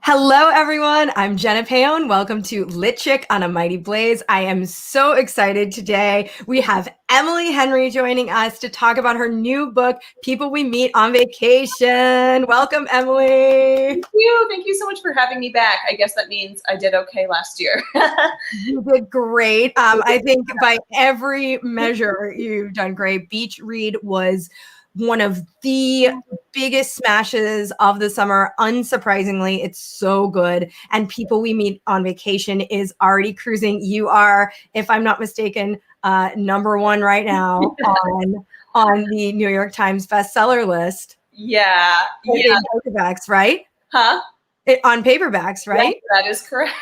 Hello, everyone. I'm Jenna Paone. Welcome to Lit Chick on a Mighty Blaze. I am so excited today. We have Emily Henry joining us to talk about her new book, People We Meet on Vacation. Welcome, Emily. Thank you. Thank you so much for having me back. I guess that means I did okay last year. You did great. I think by every measure, you've done great. Beach Read was one of the biggest smashes of the summer. Unsurprisingly, it's so good. And People We Meet on Vacation is already cruising. You are, if I'm not mistaken, number one right now on the New York Times bestseller list. Yeah. In paperbacks, right? Huh? On paperbacks, right? Yes, that is correct.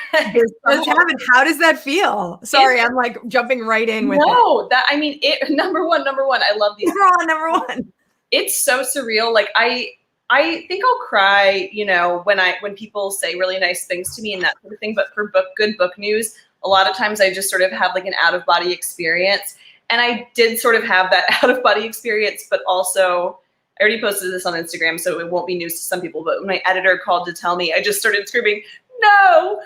How does that feel? Sorry, I'm like jumping right in with it. Number one. I love these. Number one. It's so surreal. Like I think I'll cry, when people say really nice things to me and that sort of thing. But for good book news, a lot of times I just sort of have like an out of body experience. And I did sort of have that out of body experience, but also I already posted this on Instagram, so it won't be news to some people. But when my editor called to tell me, I just started screaming, no.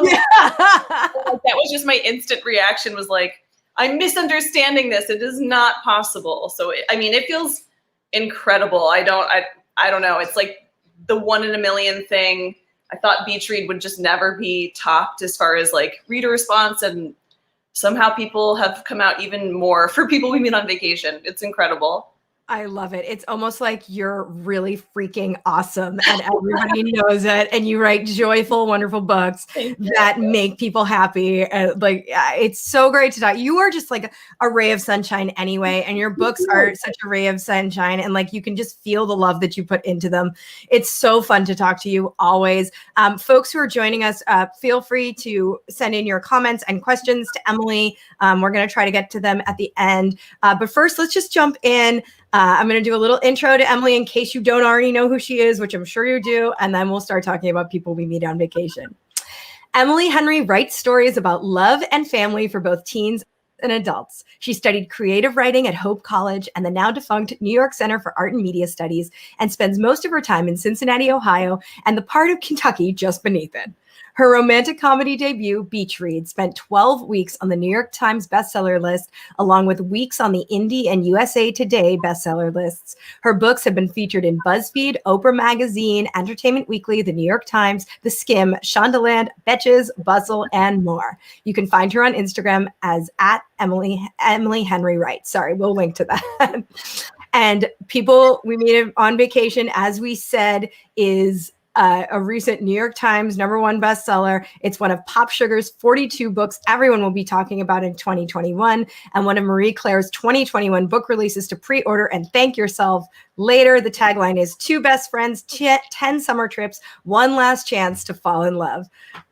Yeah. That was just my instant reaction was like, I'm misunderstanding this. It is not possible. So, it feels incredible. I don't know. It's like the 1 in a million thing. I thought Beach Read would just never be topped as far as like reader response, and somehow people have come out even more for People We Meet on Vacation. It's incredible. I love it. It's almost like you're really freaking awesome and everybody knows it. And you write joyful, wonderful books that make people happy. It's so great to talk. You are just like a ray of sunshine anyway. And your books are such a ray of sunshine. And like, you can just feel the love that you put into them. It's so fun to talk to you always. Folks who are joining us, feel free to send in your comments and questions to Emily. We're going to try to get to them at the end. But first, let's just jump in. I'm going to do a little intro to Emily in case you don't already know who she is, which I'm sure you do, and then we'll start talking about People We Meet on Vacation. Emily Henry writes stories about love and family for both teens and adults. She studied creative writing at Hope College and the now defunct New York Center for Art and Media Studies, and spends most of her time in Cincinnati, Ohio, and the part of Kentucky just beneath it. Her romantic comedy debut, Beach Read, spent 12 weeks on the New York Times bestseller list, along with weeks on the Indie and USA Today bestseller lists. Her books have been featured in BuzzFeed, Oprah Magazine, Entertainment Weekly, The New York Times, The Skimm, Shondaland, Betches, Bustle, and more. You can find her on Instagram as @Emily Henry Wright. Sorry, we'll link to that. And People We Meet on Vacation, as we said, is a recent New York Times #1 bestseller. It's one of Pop Sugar's 42 books everyone will be talking about in 2021, and one of Marie Claire's 2021 book releases to pre-order and thank yourself later. The tagline is 2 best friends, 10 summer trips, 1 last chance to fall in love.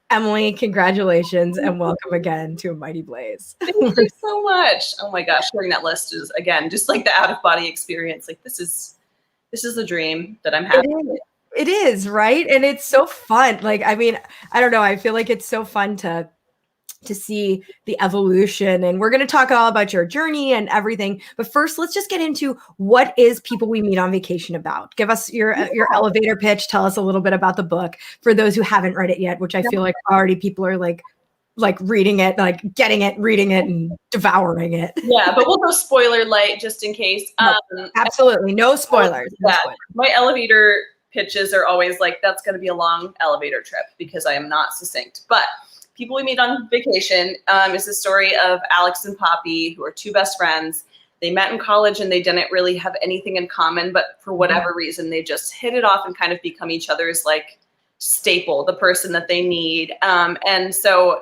Emily, congratulations and welcome again to A Mighty Blaze. Thank you so much. Oh my gosh, sharing that list is, again, just like the out-of-body experience. Like this is the dream that I'm having. It is, right? And it's so fun. Like, I don't know. I feel like it's so fun to see the evolution. And we're going to talk all about your journey and everything. But first, let's just get into what is People We Meet on Vacation about. Give us your elevator pitch. Tell us a little bit about the book for those who haven't read it yet, which I feel like already people are like reading it, like getting it, reading it, and devouring it. Yeah, but we'll go spoiler light just in case. Absolutely. No spoilers. My elevator pitches are always like, that's going to be a long elevator trip because I am not succinct. But People We Meet on Vacation is the story of Alex and Poppy, who are 2 best friends. They met in college and they didn't really have anything in common, but for whatever reason, they just hit it off and kind of become each other's like staple, the person that they need. And so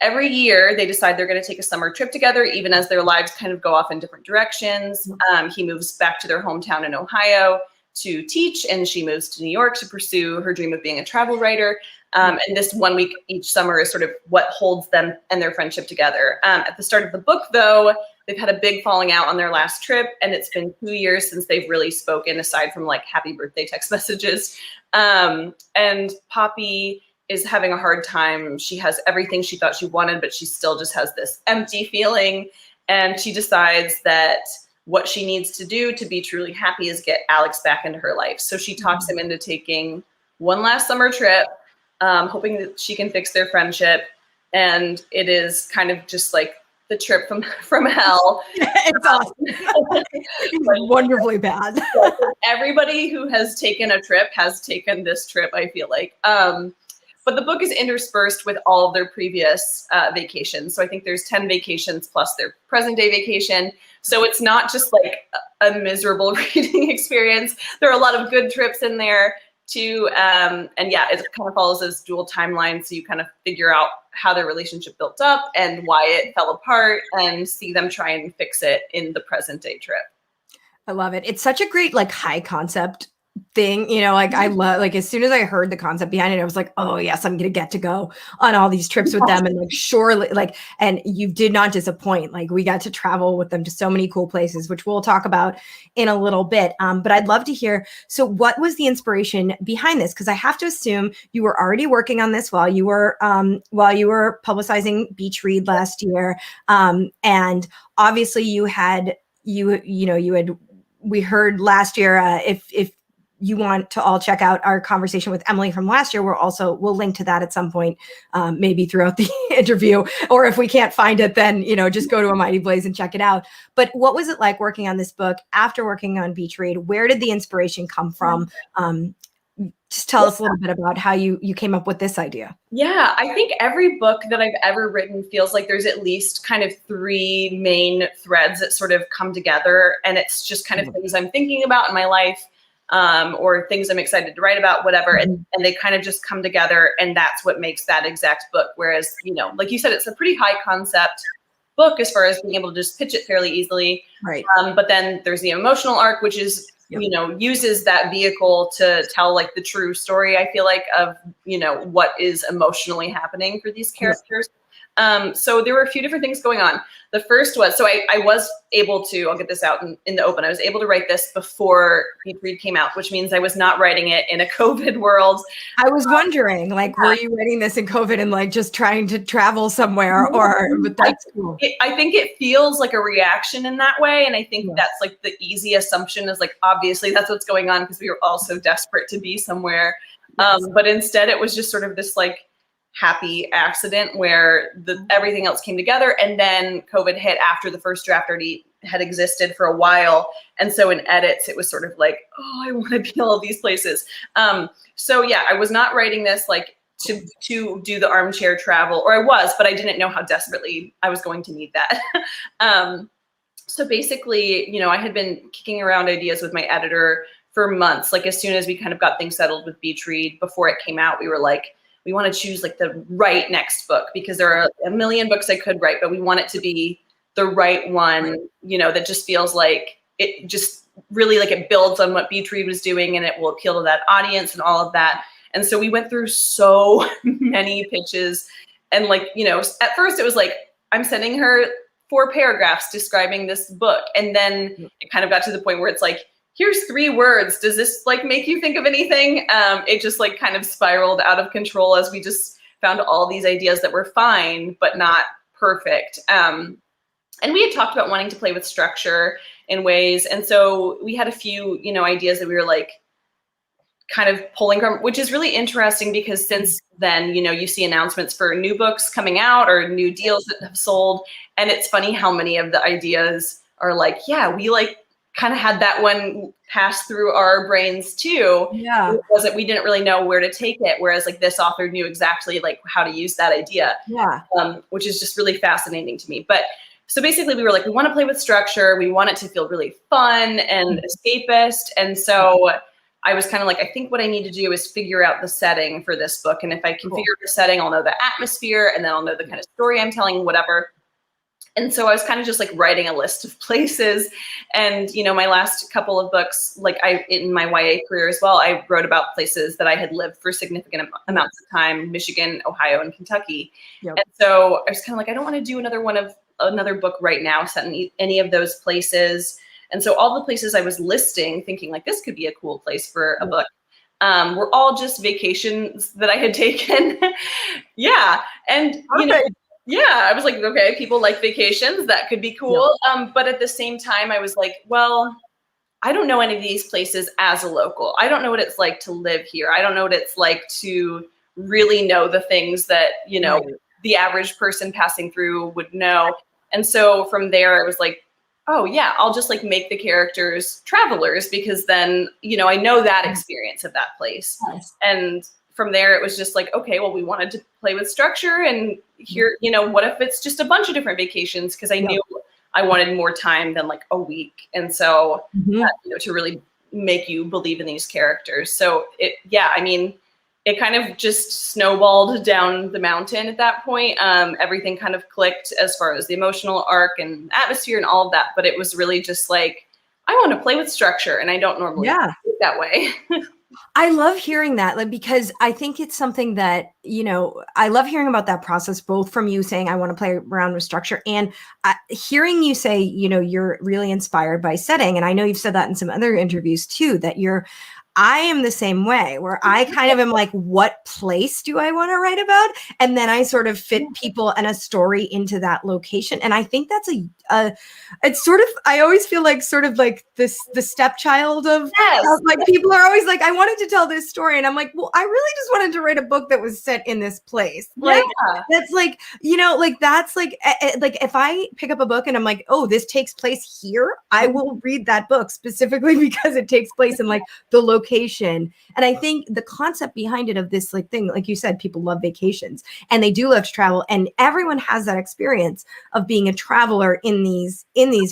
every year they decide they're going to take a summer trip together, even as their lives kind of go off in different directions. He moves back to their hometown in Ohio to teach, and she moves to New York to pursue her dream of being a travel writer. And this 1 week each summer is sort of what holds them and their friendship together. At the start of the book, though, they've had a big falling out on their last trip, and it's been 2 years since they've really spoken, aside from like happy birthday text messages. And Poppy is having a hard time. She has everything she thought she wanted, but she still just has this empty feeling. And she decides that what she needs to do to be truly happy is get Alex back into her life. So she talks him into taking one last summer trip hoping that she can fix their friendship. And it is kind of just like the trip from hell. It's awesome. It's wonderfully bad. Everybody who has taken a trip has taken this trip, I feel like. But the book is interspersed with all of their previous vacations. So I think there's 10 vacations plus their present day vacation. So it's not just like a miserable reading experience. There are a lot of good trips in there too. And yeah, it kind of follows this dual timeline. So you kind of figure out how their relationship built up and why it fell apart, and see them try and fix it in the present day trip. I love it. It's such a great, like, high concept thing, you know, like I love, like, as soon as I heard the concept behind it, I was like, oh yes, I'm gonna get to go on all these trips with them. And like, surely, like, and you did not disappoint. Like, we got to travel with them to so many cool places, which we'll talk about in a little bit. But I'd love to hear, so what was the inspiration behind this? Because I have to assume you were already working on this while you were publicizing Beach Read last year. And obviously you had, we heard last year, if you want to all check out our conversation with Emily from last year, we'll link to that at some point, maybe throughout the interview, or if we can't find it, then, just go to A Mighty Blaze and check it out. But what was it like working on this book after working on Beach Read? Where did the inspiration come from? Just tell us a little bit about how you came up with this idea. Yeah, I think every book that I've ever written feels like there's at least kind of 3 main threads that sort of come together. And it's just kind of things I'm thinking about in my life, or things I'm excited to write about, whatever. And they kind of just come together, and that's what makes that exact book. Whereas, like you said, it's a pretty high concept book as far as being able to just pitch it fairly easily. Right. But then there's the emotional arc, which is, uses that vehicle to tell like the true story, I feel like, of, what is emotionally happening for these characters. So there were a few different things going on. The first was, so I was able to, I'll get this out in the open, I was able to write this before Beach Read came out, which means I was not writing it in a COVID world. I was wondering, like, were you writing this in COVID and like just trying to travel somewhere, but that's cool. I think it feels like a reaction in that way. And I think that's like the easy assumption is like, obviously that's what's going on because we were all so desperate to be somewhere. But instead it was just sort of this like happy accident where everything else came together, and then COVID hit after the first draft already had existed for a while. And so in edits, it was sort of like, oh, I want to be all of these places. So yeah, I was not writing this like to do the armchair travel, or I was, but I didn't know how desperately I was going to need that. So basically, I had been kicking around ideas with my editor for months. Like as soon as we kind of got things settled with Beach Read, before it came out, we were like, we want to choose like the right next book, because there are a million books I could write, but we want it to be the right one, that just feels like it just really like it builds on what Beach Read was doing and it will appeal to that audience and all of that. And so we went through so many pitches, and like, at first it was like, I'm sending her 4 paragraphs describing this book. And then it kind of got to the point where it's like, here's 3 words. Does this like make you think of anything? It just like kind of spiraled out of control as we just found all these ideas that were fine, but not perfect. And we had talked about wanting to play with structure in ways. And so we had a few, ideas that we were like kind of pulling from, which is really interesting because since then, you see announcements for new books coming out or new deals that have sold. And it's funny how many of the ideas are like, yeah, we like kind of had that one pass through our brains too. Yeah. It wasn't, we didn't really know where to take it. Whereas like this author knew exactly like how to use that idea. Yeah. Which is just really fascinating to me. But so basically we were like, we want to play with structure. We want it to feel really fun and escapist. And so I was kind of like, I think what I need to do is figure out the setting for this book. And if I can figure out the setting, I'll know the atmosphere, and then I'll know the kind of story I'm telling, whatever. And so I was kind of just like writing a list of places. And, my last couple of books, like in my YA career as well, I wrote about places that I had lived for significant amounts of time: Michigan, Ohio, and Kentucky. Yep. And so I was kind of like, I don't want to do another book right now set in any of those places. And so all the places I was listing, thinking like this could be a cool place for a book, were all just vacations that I had taken. Yeah. And, yeah, I was like, okay, people like vacations. That could be cool. Yeah. But at the same time, I was like, well, I don't know any of these places as a local. I don't know what it's like to live here. I don't know what it's like to really know the things that, you know, Right. the average person passing through would know. And so from there, it was like, oh yeah, I'll just like make the characters travelers, because then, you know, I know that experience of that place. Yes. And from there, it was just like, okay, well, we wanted to play with structure, and here, you know, what if it's just a bunch of different vacations? Because I knew I wanted more time than like a week. And so, you know, to really make you believe in these characters. So yeah, I mean, it kind of just snowballed down the mountain at that point. Everything kind of clicked as far as the emotional arc and atmosphere and all of that. But it was really just like, I want to play with structure, and I don't normally do it that way. I love hearing that, like, because I think it's something that, you know, I love hearing about that process, both from you saying, I want to play around with structure, and hearing you say, you know, you're really inspired by setting. And I know you've said that in some other interviews too, that I am the same way, where I kind of am like, what place do I want to write about? And then I sort of fit people and a story into that location. And I think that's it's sort of, I always feel like sort of like the stepchild of like, people are always like, I wanted to tell this story. And I'm like, well, I really just wanted to write a book that was set in this place. Like, that's like, you know, like, that's like if I pick up a book and I'm like, oh, this takes place here, I will read that book specifically because it takes place in like the location. And I think the concept behind it of this like thing, like you said, people love vacations and they do love to travel, and everyone has that experience of being a traveler in these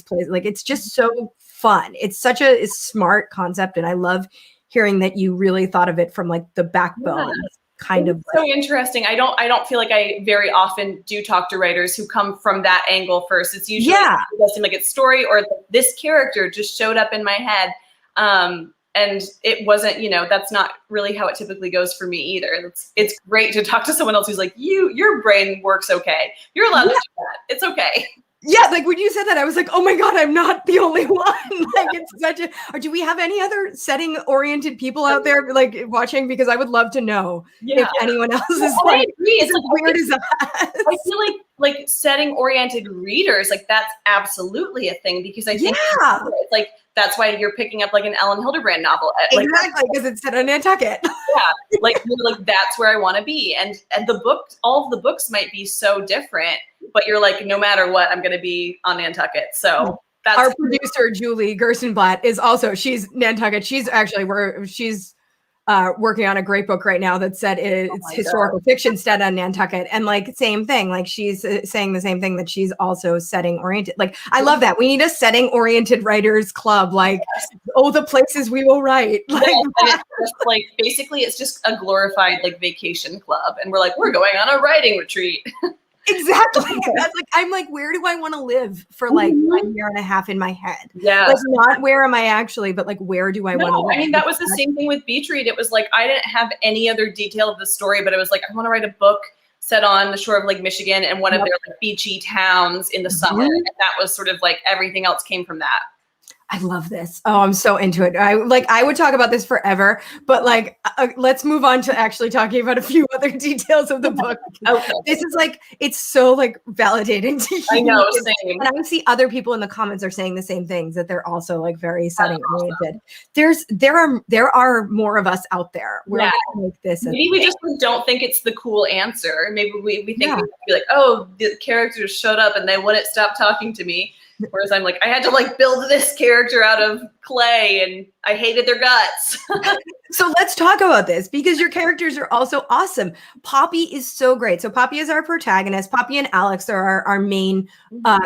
places. Like, it's just so fun. It's such a smart concept, and I love hearing that you really thought of it from like the backbone. Kind of so interesting. I don't feel like I very often do talk to writers who come from that angle first. It's usually it does seem like it's story, or this character just showed up in my head. And it wasn't, you know, that's not really how it typically goes for me either. It's great to talk to someone else who's like, your brain works okay. You're allowed to do that. It's okay. Yeah, like when you said that, I was like, oh my God, I'm not the only one. Like, it's such a, or do we have any other setting oriented people out there like watching? Because I would love to know if anyone else is like, it's as weird as that. I feel like setting oriented readers, like that's absolutely a thing, because I think it's like, that's why you're picking up like an Ellen Hildebrand novel. Like, exactly, because it's set on Nantucket. Like you're like, that's where I want to be. And the book, all of the books might be so different, but you're like, no matter what, I'm going to be on Nantucket. So that's our producer, Julie Gerstenblatt, is also, she's Nantucket. She's actually working on a great book right now that said it's historical fiction set on Nantucket. And like, same thing, like she's saying the same thing, that she's also setting oriented. Like, I love that. We need a setting oriented writers club. Like, oh, the places we will write. Like, and it's just like, basically it's just a glorified like vacation club. And we're like, we're going on a writing retreat. Exactly. That's like, I'm like, where do I want to live for like a year and a half in my head? Yeah. Like, not where am I actually, but like, where do I want to live? I mean, that was the same thing with Beach Read. It was like, I didn't have any other detail of the story, but it was like, I want to write a book set on the shore of Lake Michigan and one of their like beachy towns in the summer. And that was sort of like, everything else came from that. I love this. Oh, I'm so into it. I would talk about this forever, but like, let's move on to actually talking about a few other details of the book. Okay. This is like, it's so like validating to hear. I know, same. And I see other people in the comments are saying the same things, that they're also like very setting oriented. There are more of us out there. We're gonna make this. Maybe we just don't think it's the cool answer. Maybe we think we would be like, oh, the characters showed up and they wouldn't stop talking to me. Whereas I'm like, I had to like build this character out of clay and I hated their guts. So let's talk about this, because your characters are also awesome. Poppy is so great. So Poppy is our protagonist. Poppy and Alex are our main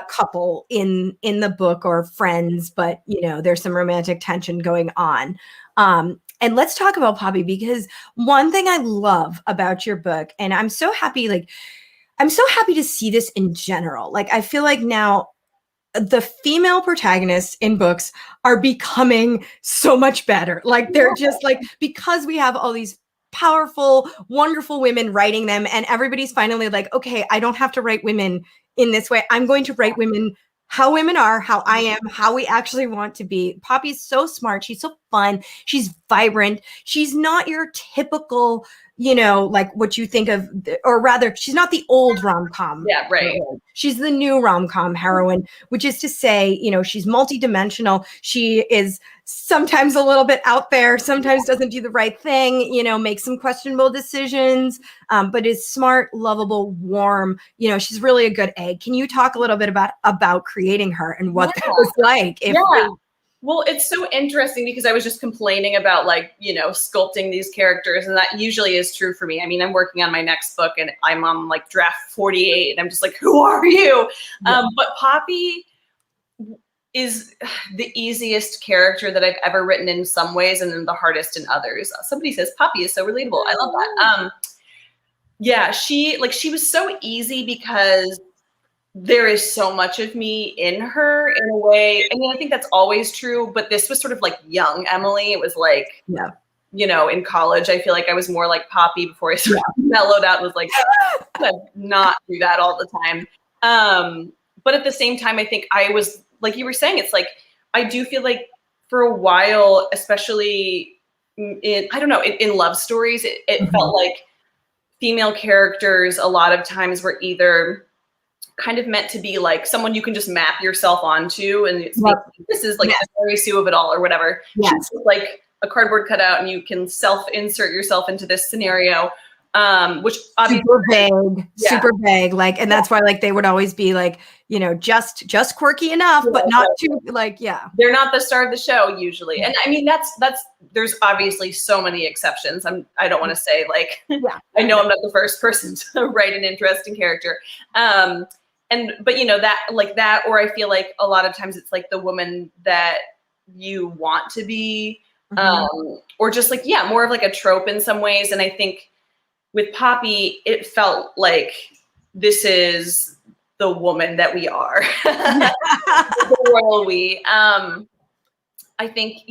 couple in the book, or friends, but you know, there's some romantic tension going on. And let's talk about Poppy, because one thing I love about your book, and I'm so happy to see this in general. Like, I feel like now the female protagonists in books are becoming so much better. Like, they're just like, because we have all these powerful, wonderful women writing them, and everybody's finally like, okay, I don't have to write women in this way. I'm going to write women how women are, how I am, how we actually want to be. Poppy's so smart. She's so fun. She's vibrant. She's not your typical, like what you think of, or rather, she's not the old rom-com. Yeah, right. heroine. She's the new rom-com heroine, which is to say, she's multidimensional. She is sometimes a little bit out there, sometimes doesn't do the right thing, makes some questionable decisions, but is smart, lovable, warm. She's really a good egg. Can you talk a little bit about creating her and what that was like? Well, it's so interesting because I was just complaining about sculpting these characters, and that usually is true for me. I mean, I'm working on my next book and I'm on like draft 48 and I'm just like, who are you? Yeah. But Poppy is the easiest character that I've ever written in some ways and then the hardest in others. Somebody says Poppy is so relatable. I love that. Yeah, she was so easy because there is so much of me in her in a way. I mean, I think that's always true, but this was sort of like young Emily. It was like, in college, I feel like I was more like Poppy before I sort of mellowed out and was like, not do that all the time. But at the same time, I think I was, like you were saying, it's like, I do feel like for a while, especially in love stories, it felt like female characters a lot of times were either kind of meant to be like someone you can just map yourself onto, and it's this is like the Mary Sue of it all or whatever. She's like a cardboard cutout and you can self-insert yourself into this scenario, which obviously super vague, like, and that's why like they would always be like, just quirky enough, but not too they're not the star of the show usually. And I mean, that's there's obviously so many exceptions. I don't want to say like, I know I'm not the first person to write an interesting character. But that, or I feel like a lot of times it's like the woman that you want to be, or just like, more of like a trope in some ways. And I think with Poppy, it felt like this is the woman that we are, the royal we. I think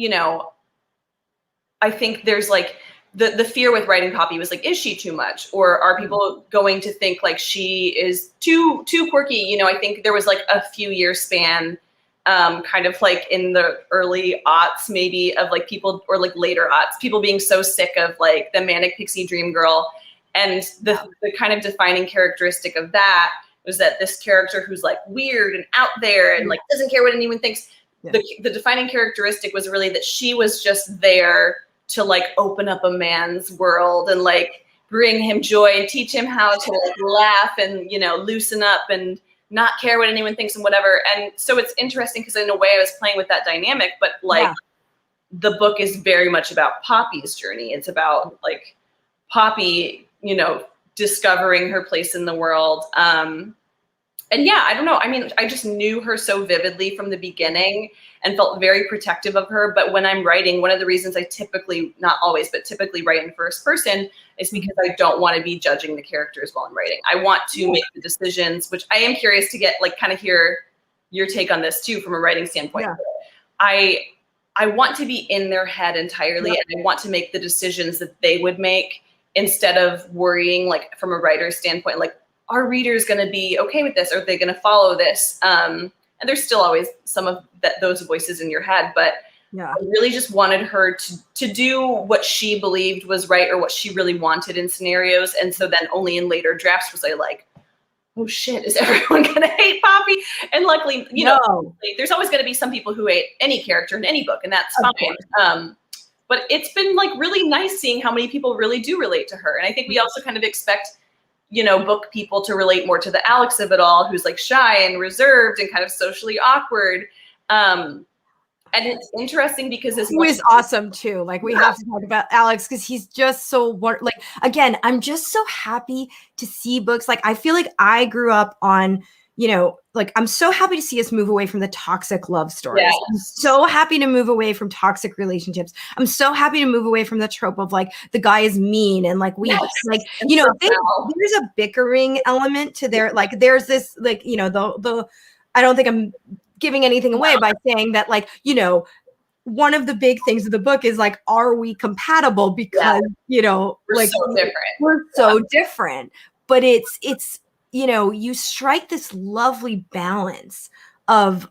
there's like the fear with writing Poppy was like, is she too much, or are people going to think like she is too quirky? I think there was like a few year span, kind of like in the early aughts, maybe, of like people, or like later aughts, people being so sick of like the manic pixie dream girl. And the kind of defining characteristic of that was that this character who's like weird and out there and like doesn't care what anyone thinks. The defining characteristic was really that she was just there to like open up a man's world and like bring him joy and teach him how to like laugh and, loosen up and not care what anyone thinks and whatever. And so it's interesting because in a way I was playing with that dynamic, but like the book is very much about Poppy's journey. It's about like Poppy, discovering her place in the world. And I don't know. I mean, I just knew her so vividly from the beginning and felt very protective of her. But when I'm writing, one of the reasons I typically, not always, but typically write in first person is because I don't want to be judging the characters while I'm writing. I want to make the decisions, which I am curious to get, like, kind of hear your take on this too, from a writing standpoint. I want to be in their head entirely, and I want to make the decisions that they would make instead of worrying, like, from a writer's standpoint, like, are readers going to be okay with this? Are they going to follow this? And there's still always some of those voices in your head, but I really just wanted her to do what she believed was right, or what she really wanted in scenarios. And so then only in later drafts was I like, oh shit, is everyone going to hate Poppy? And luckily, there's always going to be some people who hate any character in any book, and that's fine. But it's been like really nice seeing how many people really do relate to her. And I think we also kind of expect, book people to relate more to the Alex of it all, who's like shy and reserved and kind of socially awkward. And it's interesting because who is awesome too. Like, we have to talk about Alex because he's just so like, again, I'm just so happy to see books. Like, I feel like I grew up on, like, I'm so happy to see us move away from the toxic love stories. Yes. I'm so happy to move away from toxic relationships. I'm so happy to move away from the trope of like the guy is mean and like there's a bickering element to their, like, there's this, like, the I don't think I'm giving anything away by saying that, like, one of the big things of the book is like, are we compatible? Because, we're like, so different. We're so different. But it's you strike this lovely balance of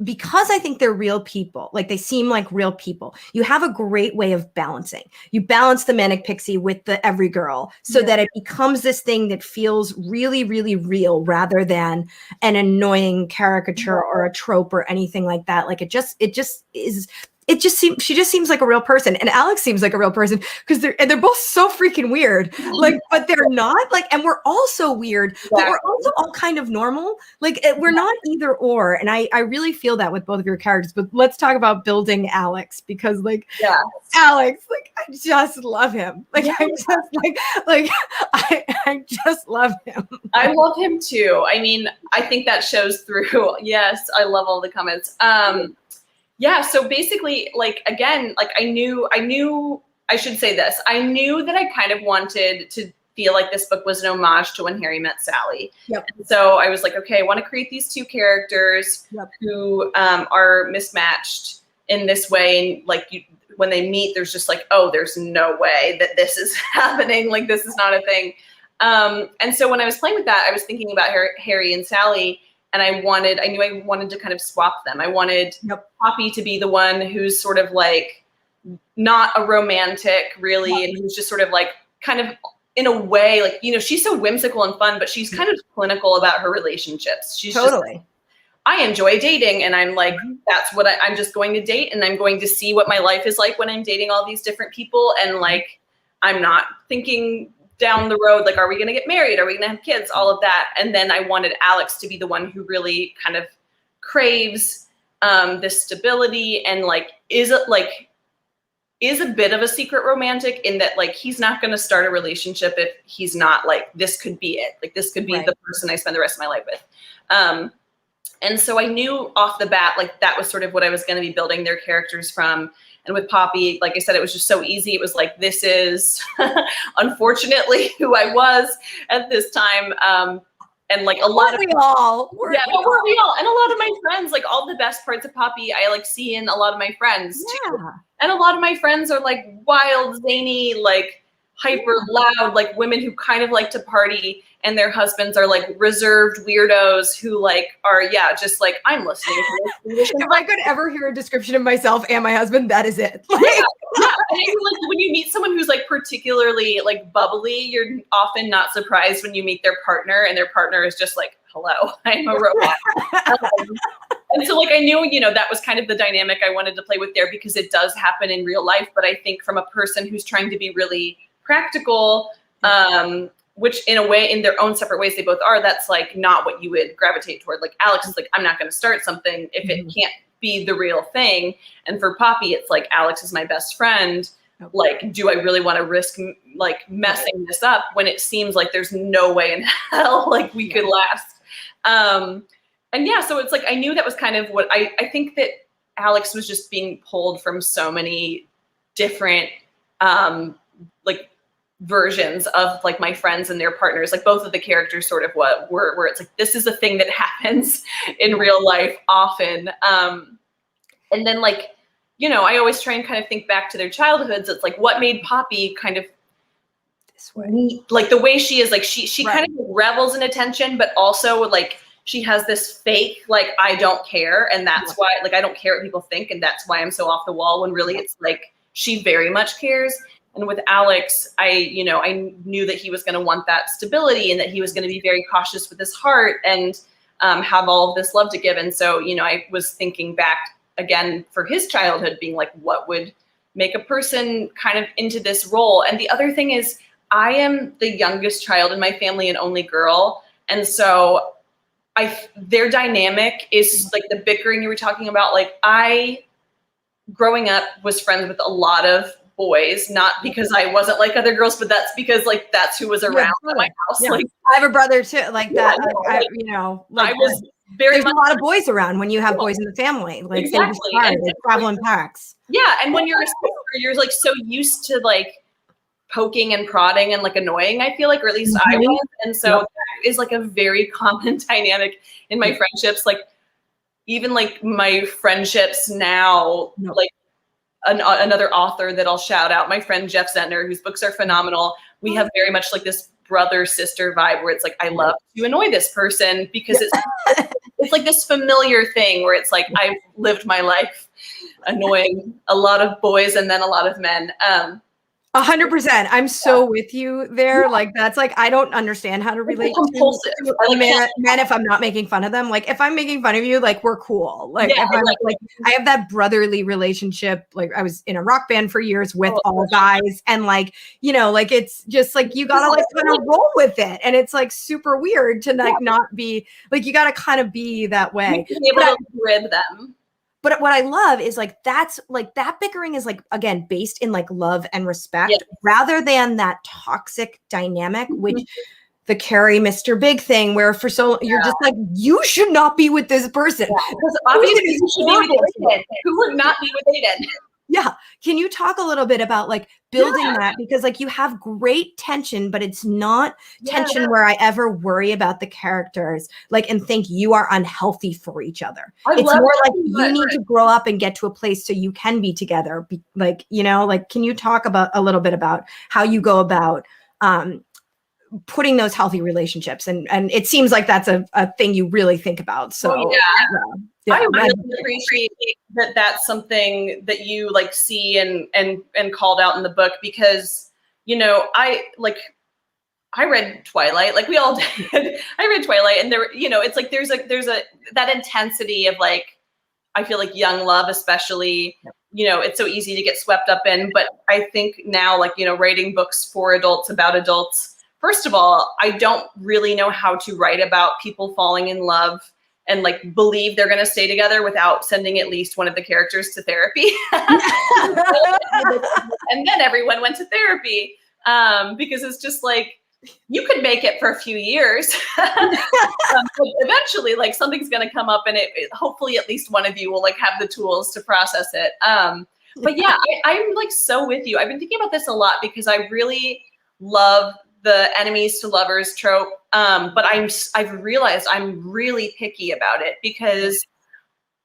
because I think they're real people, like they seem like real people, you have a great way of balancing. You balance the manic pixie with the every girl so that it becomes this thing that feels really, really real rather than an annoying caricature or a trope or anything like that. Like it just is. She just seems like a real person, and Alex seems like a real person because they're both so freaking weird. Like, but they're not like, and we're all so weird, but we're also all kind of normal. Like, we're not either or, and I really feel that with both of your characters. But let's talk about building Alex because, like, Alex, like, I just love him. Like, I just I just love him. I love him too. I mean, I think that shows through. Yes, I love all the comments. Yeah, so basically, like, again, like I knew, I should say this. I knew that I kind of wanted to feel like this book was an homage to When Harry Met Sally. And so I was like, okay, I want to create these two characters who are mismatched in this way. And like when they meet, there's just like, oh, there's no way that this is happening. Like, this is not a thing. And so when I was playing with that, I was thinking about Harry and Sally. And I knew I wanted to kind of swap them. I wanted Poppy to be the one who's sort of like not a romantic really, and who's just sort of like kind of in a way, like, you know, she's so whimsical and fun, but she's kind of clinical about her relationships. She's totally just, I enjoy dating, and I'm like, that's what I'm just going to date, and I'm going to see what my life is like when I'm dating all these different people. And like, I'm not thinking down the road, like, are we going to get married? Are we going to have kids? All of that. And then I wanted Alex to be the one who really kind of craves this stability and like is a bit of a secret romantic in that, like, he's not going to start a relationship if he's not like, this could be it. Like, this could be the person I spend the rest of my life with. And so I knew off the bat, like, that was sort of what I was going to be building their characters from. And with Poppy, like I said, it was just so easy. It was like, this is unfortunately who I was at this time. And like a lot of all. Weren't we all? And a lot of my friends, like all the best parts of Poppy, I like see in a lot of my friends too. And a lot of my friends are like wild, zany, like hyper loud, like women who kind of like to party, and their husbands are like reserved weirdos who like are, just like, I'm listening to this. If I could ever hear a description of myself and my husband, that is it. Like, like when you meet someone who's like particularly like bubbly, you're often not surprised when you meet their partner, and their partner is just like, hello, I'm a robot. And so like, I knew, you know, that was kind of the dynamic I wanted to play with there, because it does happen in real life. But I think from a person who's trying to be really practical, which in a way, in their own separate ways, they both are, that's like not what you would gravitate toward. Like Alex is like, I'm not going to start something if it can't be the real thing. And for Poppy, it's like, Alex is my best friend. Like, do I really want to risk like messing this up when it seems like there's no way in hell like we could last? And so it's like, I knew that was kind of what I think that Alex was just being pulled from so many different like versions of like my friends and their partners, like both of the characters sort of what were, where it's like, this is a thing that happens in real life often. And then like, you know, I always try and kind of think back to their childhoods. It's like, what made Poppy kind of this way, like the way she is, like she kind of revels in attention, but also like she has this fake, like, I don't care. And that's why, like, I don't care what people think. And that's why I'm so off the wall, when really it's like, she very much cares. And with Alex, I knew that he was going to want that stability, and that he was going to be very cautious with his heart, and have all of this love to give. And so, you know, I was thinking back again for his childhood, being like, what would make a person kind of into this role? And the other thing is, I am the youngest child in my family and only girl. And so their dynamic is like the bickering you were talking about. Like, I, growing up, was friends with a lot of boys, not because I wasn't like other girls, but that's because like that's who was around at my house. Like, I have a brother too, like that. I was there's a lot of boys around when you have boys in the family. Like, exactly. They travel in packs. Yeah, and when you're a sister, you're like so used to like poking and prodding and like annoying, I feel like, or at least I was. And so that is like a very common dynamic in my friendships. Like, even like my friendships now, like another author that I'll shout out, my friend Jeff Zentner, whose books are phenomenal. We have very much like this brother sister vibe, where it's like, I love to annoy this person because it's it's like this familiar thing where it's like, I've lived my life annoying a lot of boys and then a lot of men. 100%. I'm so with you there. Like, that's like, I don't understand how to relate to men if I'm not making fun of them. Like, if I'm making fun of you, like, we're cool. Like, if I'm like, I have that brotherly relationship. Like, I was in a rock band for years with all guys, and like, you know, like, it's just like, you gotta like kind of roll with it. And it's like super weird to like not be like, you gotta kind of be that way. Be able to rib them. But what I love is like, that's like, that bickering is like, again, based in like love and respect rather than that toxic dynamic, which the Carrie Mr. Big thing, where for so you're just like, you should not be with this person. Because obviously you should be with Aiden. Who would not be with Aiden? Yeah. Can you talk a little bit about like building that? Because like you have great tension, but it's not tension where I ever worry about the characters, like, and think you are unhealthy for each other. It's more like you need to grow up and get to a place so you can be together. Like, you know, like, can you talk about a little bit about how you go about putting those healthy relationships? And it seems like that's a thing you really think about. So I really appreciate that that's something that you like see and called out in the book, because, you know, I read Twilight, like we all did. I read Twilight, and there, you know, it's like there's that intensity of like, I feel like young love, especially, you know, it's so easy to get swept up in. But I think now, like, you know, writing books for adults about adults, first of all, I don't really know how to write about people falling in love and like believe they're going to stay together without sending at least one of the characters to therapy. And then everyone went to therapy, because it's just like, you could make it for a few years. But eventually, like, something's going to come up, and it hopefully at least one of you will like have the tools to process it. But yeah, I'm like so with you. I've been thinking about this a lot because I really love the enemies to lovers trope. But I've realized I'm really picky about it, because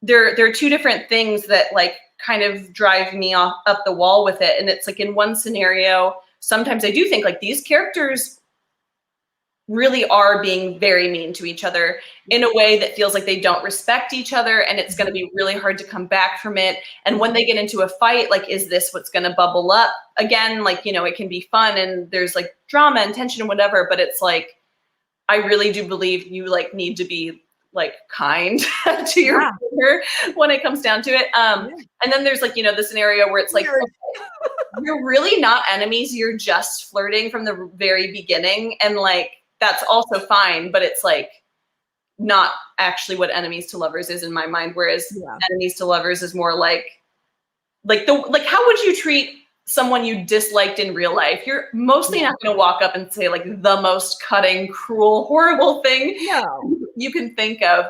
there are two different things that like kind of drive me up the wall with it. And it's like, in one scenario, sometimes I do think like these characters really are being very mean to each other in a way that feels like they don't respect each other, and it's going to be really hard to come back from it. And when they get into a fight, like, is this what's going to bubble up again? Like, you know, it can be fun and there's like drama and tension and whatever, but it's like, I really do believe you like need to be like kind to your partner when it comes down to it. And then there's like, you know, the scenario where it's like, okay, you're really not enemies, you're just flirting from the very beginning, and like, that's also fine, but it's like not actually what enemies to lovers is in my mind. Whereas enemies to lovers is more like how would you treat someone you disliked in real life? You're mostly not going to walk up and say like the most cutting, cruel, horrible thing you can think of.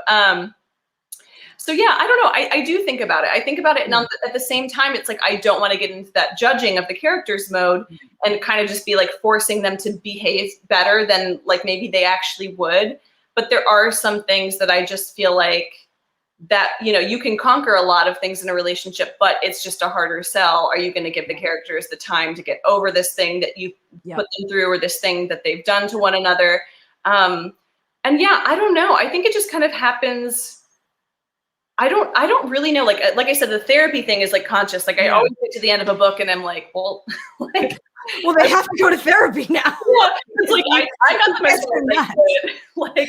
So yeah, I don't know. I do think about it. I think about it, and at the same time, it's like, I don't want to get into that judging of the characters mode and kind of just be like forcing them to behave better than like maybe they actually would. But there are some things that I just feel like that, you know, you can conquer a lot of things in a relationship, but it's just a harder sell. Are you going to give the characters the time to get over this thing that you put them through, or this thing that they've done to one another? And yeah, I don't know. I think it just kind of happens. I don't really know. Like I said, the therapy thing is like conscious. Like I always get to the end of a book and I'm like, well, like, well, they have to go to therapy now. Yeah, it's like I got the like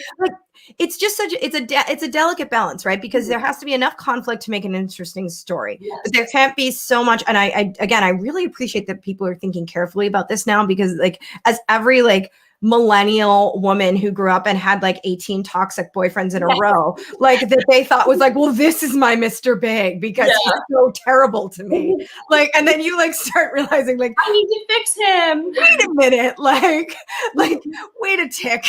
it's just it's a delicate balance, right? Because there has to be enough conflict to make an interesting story. But there can't be so much. And I really appreciate that people are thinking carefully about this now, because like, as every like millennial woman who grew up and had like 18 toxic boyfriends in a row, like that they thought was like, well, this is my Mr. Big because he's so terrible to me. Like, and then you like start realizing like, I need to fix him. Wait a minute. Like wait a tick.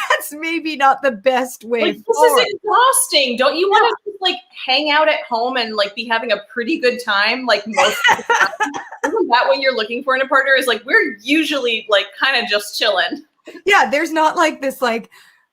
That's maybe not the best way. Like, this is exhausting. Don't you want to just like hang out at home and like be having a pretty good time? Like most of the time? Isn't that what you're looking for in a partner? Is like, we're usually like kind of just chilling. Yeah, there's not like this like,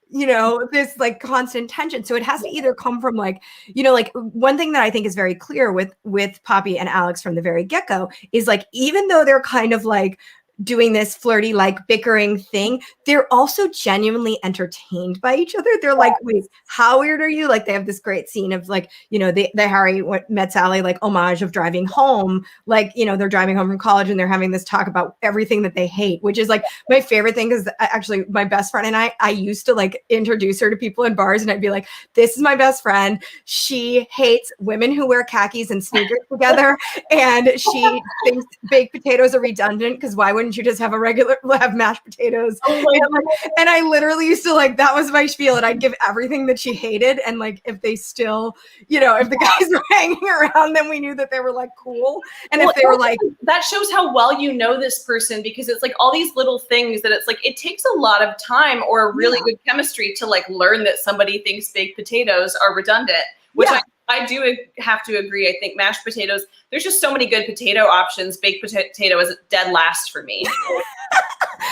you know, this like constant tension. So it has to either come from like, you know, like one thing that I think is very clear with Poppy and Alex from the very get-go is like, even though they're kind of like doing this flirty, like bickering thing, they're also genuinely entertained by each other. They're like, wait, how weird are you? Like they have this great scene of like, you know, the Harry Met Sally like homage of driving home. Like, you know, they're driving home from college and they're having this talk about everything that they hate, which is like my favorite thing. Because actually my best friend and I used to like introduce her to people in bars and I'd be like, this is my best friend. She hates women who wear khakis and sneakers together. And she thinks baked potatoes are redundant because why wouldn't you just have have mashed potatoes? And I literally used to like, that was my spiel. And I'd give everything that she hated. And like, if they still, you know, if the guys were hanging around, then we knew that they were like cool. And if they were like, that shows how well you know this person, because it's like all these little things that it's like, it takes a lot of time or really good chemistry to like learn that somebody thinks baked potatoes are redundant, which I do have to agree. I think mashed potatoes, there's just so many good potato options. Baked potato is dead last for me.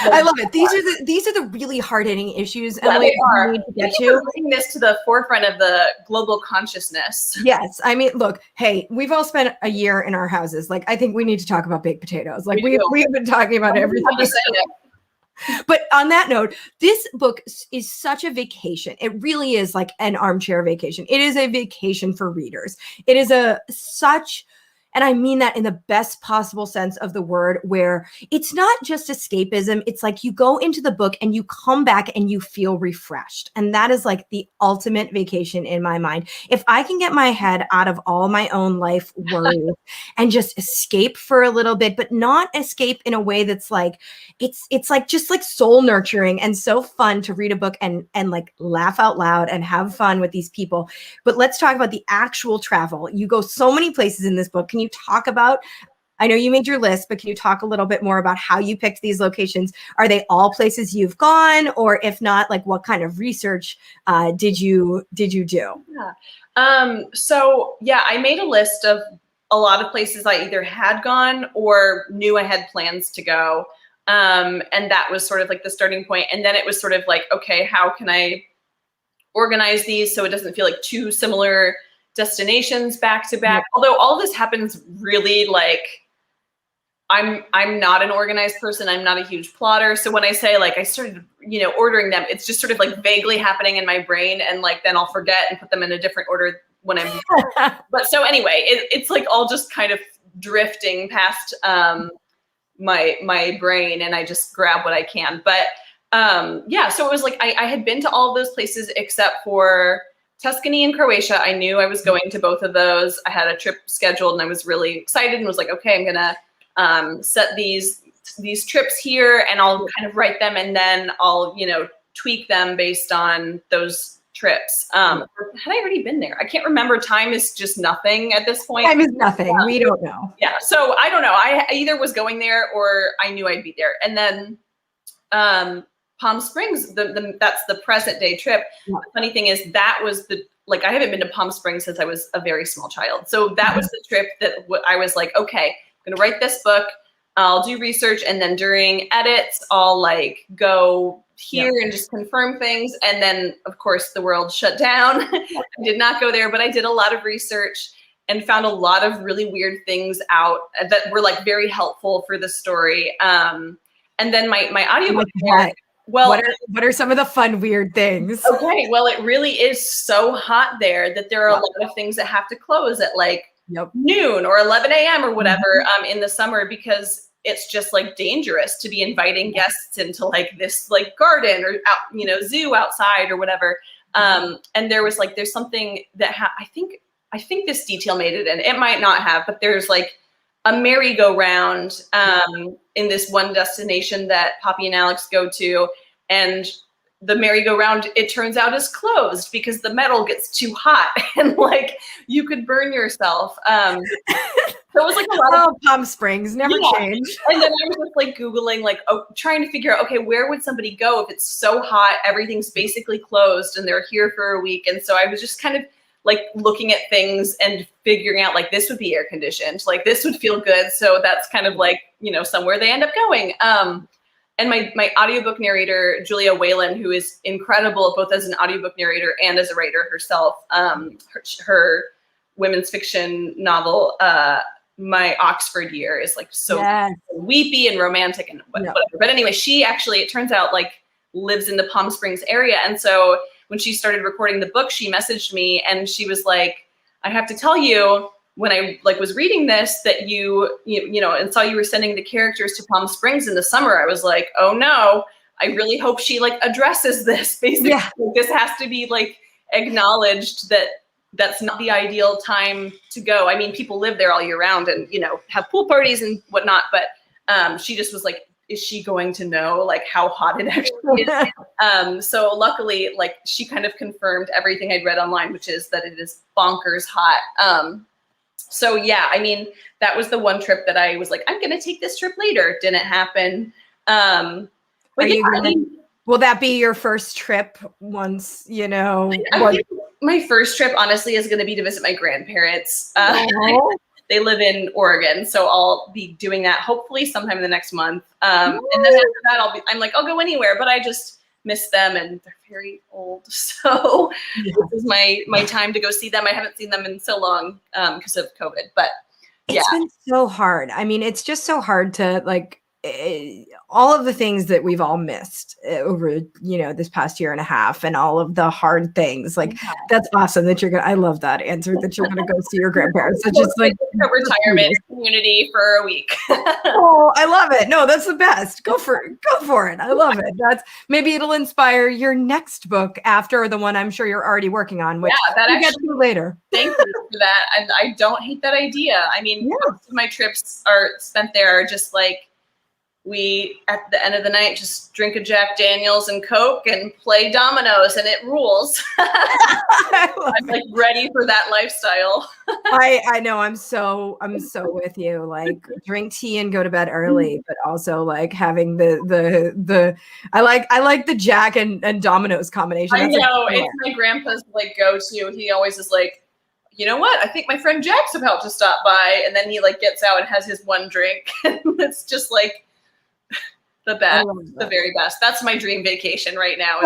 I love it. These are the really hard-hitting issues, Emily. We need to get to bring this to the forefront of the global consciousness. Yes, I mean, look, hey, we've all spent a year in our houses. Like, I think we need to talk about baked potatoes. Like, we've been talking about everything. But on that note, this book is such a vacation. It really is like an armchair vacation. It is a vacation for readers. It is such, and I mean that in the best possible sense of the word, where it's not just escapism. It's like you go into the book and you come back and you feel refreshed. And that is like the ultimate vacation in my mind. If I can get my head out of all my own life worries and just escape for a little bit, but not escape in a way that's like, it's like just like soul nurturing and so fun to read a book and like laugh out loud and have fun with these people. But let's talk about the actual travel. You go so many places in this book. Can you talk about, I know you made your list, but can you talk a little bit more about how you picked these locations? Are they all places you've gone? Or if not, like what kind of research did you do? So yeah, I made a list of a lot of places I either had gone or knew I had plans to go. And that was sort of like the starting point. And then it was sort of like, okay, how can I organize these so it doesn't feel like two similar destinations back to back? Although all this happens really like, I'm not an organized person. I'm not a huge plotter. So when I say like, I started, you know, ordering them, it's just sort of like vaguely happening in my brain. And like, then I'll forget and put them in a different order when I'm, but so anyway, it's like all just kind of drifting past, my brain, and I just grab what I can. But yeah, so it was like I had been to all of those places except for Tuscany and Croatia. I knew I was going to both of those. I had a trip scheduled and I was really excited and was like, okay, I'm gonna set these trips here and I'll kind of write them and then I'll, you know, tweak them based on those trips. Had I already been there? I can't remember. Time is just nothing at this point. Time is nothing. We don't know. Yeah. So I don't know. I either was going there or I knew I'd be there. And then Palm Springs, that's the present day trip. Yeah. The funny thing is that was I haven't been to Palm Springs since I was a very small child. So that was the trip that I was like, okay, I'm going to write this book. I'll do research. And then during edits, I'll like go here and just confirm things. And then of course the world shut down. I did not go there, but I did a lot of research and found a lot of really weird things out that were like very helpful for the story. And then my audiobook. Well, what are some of the fun, weird things? Okay. Well, it really is so hot there that there are a lot of things that have to close at like noon or 11 a.m. or whatever in the summer, because it's just like dangerous to be inviting guests into like this like garden or out, you know, zoo outside or whatever. And there was like, there's something that I think this detail made it in. It might not have, but there's like a merry-go-round in this one destination that Poppy and Alex go to. And the merry-go-round, it turns out, is closed because the metal gets too hot and like you could burn yourself. So it was like a lot of Palm Springs, never change. And then I was just like Googling, like trying to figure out, okay, where would somebody go if it's so hot, everything's basically closed and they're here for a week. And so I was just kind of like looking at things and figuring out like this would be air conditioned, like this would feel good. So that's kind of like, you know, somewhere they end up going. And my audiobook narrator, Julia Whalen, who is incredible both as an audiobook narrator and as a writer herself, her women's fiction novel, my Oxford year is like so Yes. weepy and romantic and whatever. But anyway, she actually, it turns out, like lives in the Palm Springs area. And so when she started recording the book, she messaged me and she was like, I have to tell you, when I like was reading this, that you know, and saw you were sending the characters to Palm Springs in the summer, I was like, oh no, I really hope she like addresses this. Basically, this has to be like acknowledged that that's not the ideal time to go. I mean, people live there all year round and, you know, have pool parties and whatnot, but she just was like, is she going to know like how hot it actually is? So luckily, like she kind of confirmed everything I'd read online, which is that it is bonkers hot. So yeah, I mean, that was the one trip that I was like, I'm going to take this trip later. Didn't happen. But yeah, will that be your first trip once, you know? I think my first trip, honestly, is going to be to visit my grandparents. They live in Oregon, so I'll be doing that hopefully sometime in the next month. And then after that, I'll go anywhere, but I just miss them and they're very old. So this is my time to go see them. I haven't seen them in so long because of COVID, but yeah. It's been so hard. I mean, it's just so hard to like all of the things that we've all missed over, you know, this past year and a half and all of the hard things. Like, that's awesome that you're going to, I love that answer that you're going to go see your grandparents. It's just like a retirement community for a week. Oh, I love it. No, that's the best. Go for it. I love it. Maybe it'll inspire your next book after the one I'm sure you're already working on, which we'll get to later. Thank you for that. And I don't hate that idea. I mean, most of my trips are spent there just like, we, at the end of the night, just drink a Jack Daniels and Coke and play dominoes, and it rules. I'm like ready for that lifestyle. I know. I'm so with you. Like, drink tea and go to bed early, but also like having the I like the Jack and dominoes combination. I know, it's my grandpa's like go-to. He always is like, you know what? I think my friend Jack's about to stop by, and then he like gets out and has his one drink, and it's just like the best, the very best. That's my dream vacation right now.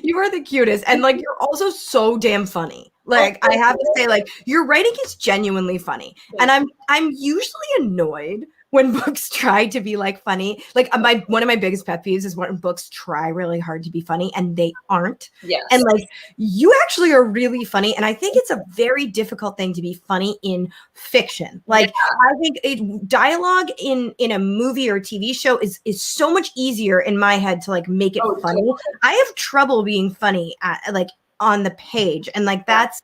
You are the cutest. And like, you're also so damn funny. Like, I have to say, like, your writing is genuinely funny. And I'm usually annoyed when books try to be like funny. Like, one of my biggest pet peeves is when books try really hard to be funny and they aren't. Yes. And like, you actually are really funny. And I think it's a very difficult thing to be funny in fiction. Like, I think dialogue in a movie or TV show is so much easier in my head to like make it funny. Totally. I have trouble being funny like on the page. And like, that's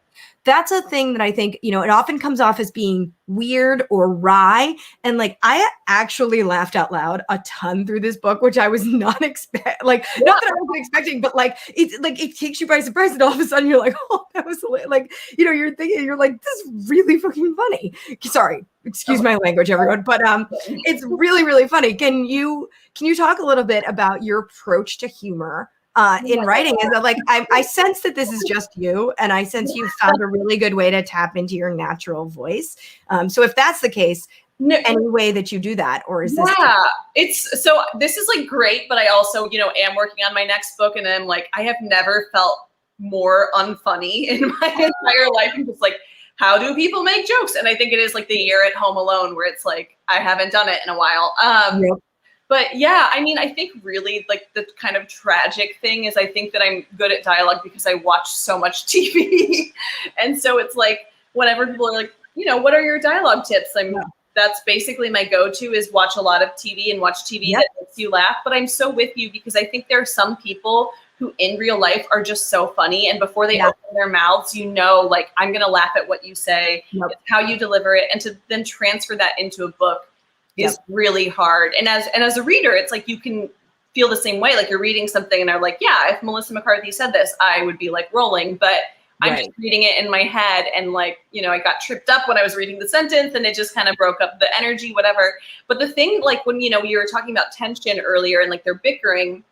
a thing that I think, you know, it often comes off as being weird or wry. And like, I actually laughed out loud a ton through this book, which I was not not that I wasn't expecting, but like, it's like, it takes you by surprise. And all of a sudden you're like, oh, that was like, you know, you're like, this is really fucking funny. Sorry, excuse my language, everyone, but it's really, really funny. Can you talk a little bit about your approach to humor in writing? Is that like, I sense that this is just you, and I sense you've found a really good way to tap into your natural voice. So if that's the case, any way that you do that, or is this? This is like great, but I also, you know, am working on my next book, and I'm like, I have never felt more unfunny in my entire life. And just like, how do people make jokes? And I think it is like the year at Home Alone where it's like, I haven't done it in a while. But yeah, I mean, I think really like the kind of tragic thing is I think that I'm good at dialogue because I watch so much TV. And so it's like, whenever people are like, you know, what are your dialogue tips? That's basically my go-to, is watch a lot of TV and watch TV that makes you laugh. But I'm so with you because I think there are some people who in real life are just so funny. And before they open their mouths, you know, like, I'm going to laugh at what you say, it's how you deliver it. And to then transfer that into a book is really hard. And as a reader, it's like, you can feel the same way. Like, you're reading something and I'm like, yeah, if Melissa McCarthy said this, I would be like rolling, but I'm just reading it in my head. And like, you know, I got tripped up when I was reading the sentence and it just kind of broke up the energy, whatever. But the thing, like, when, you know, you were talking about tension earlier and like they're bickering,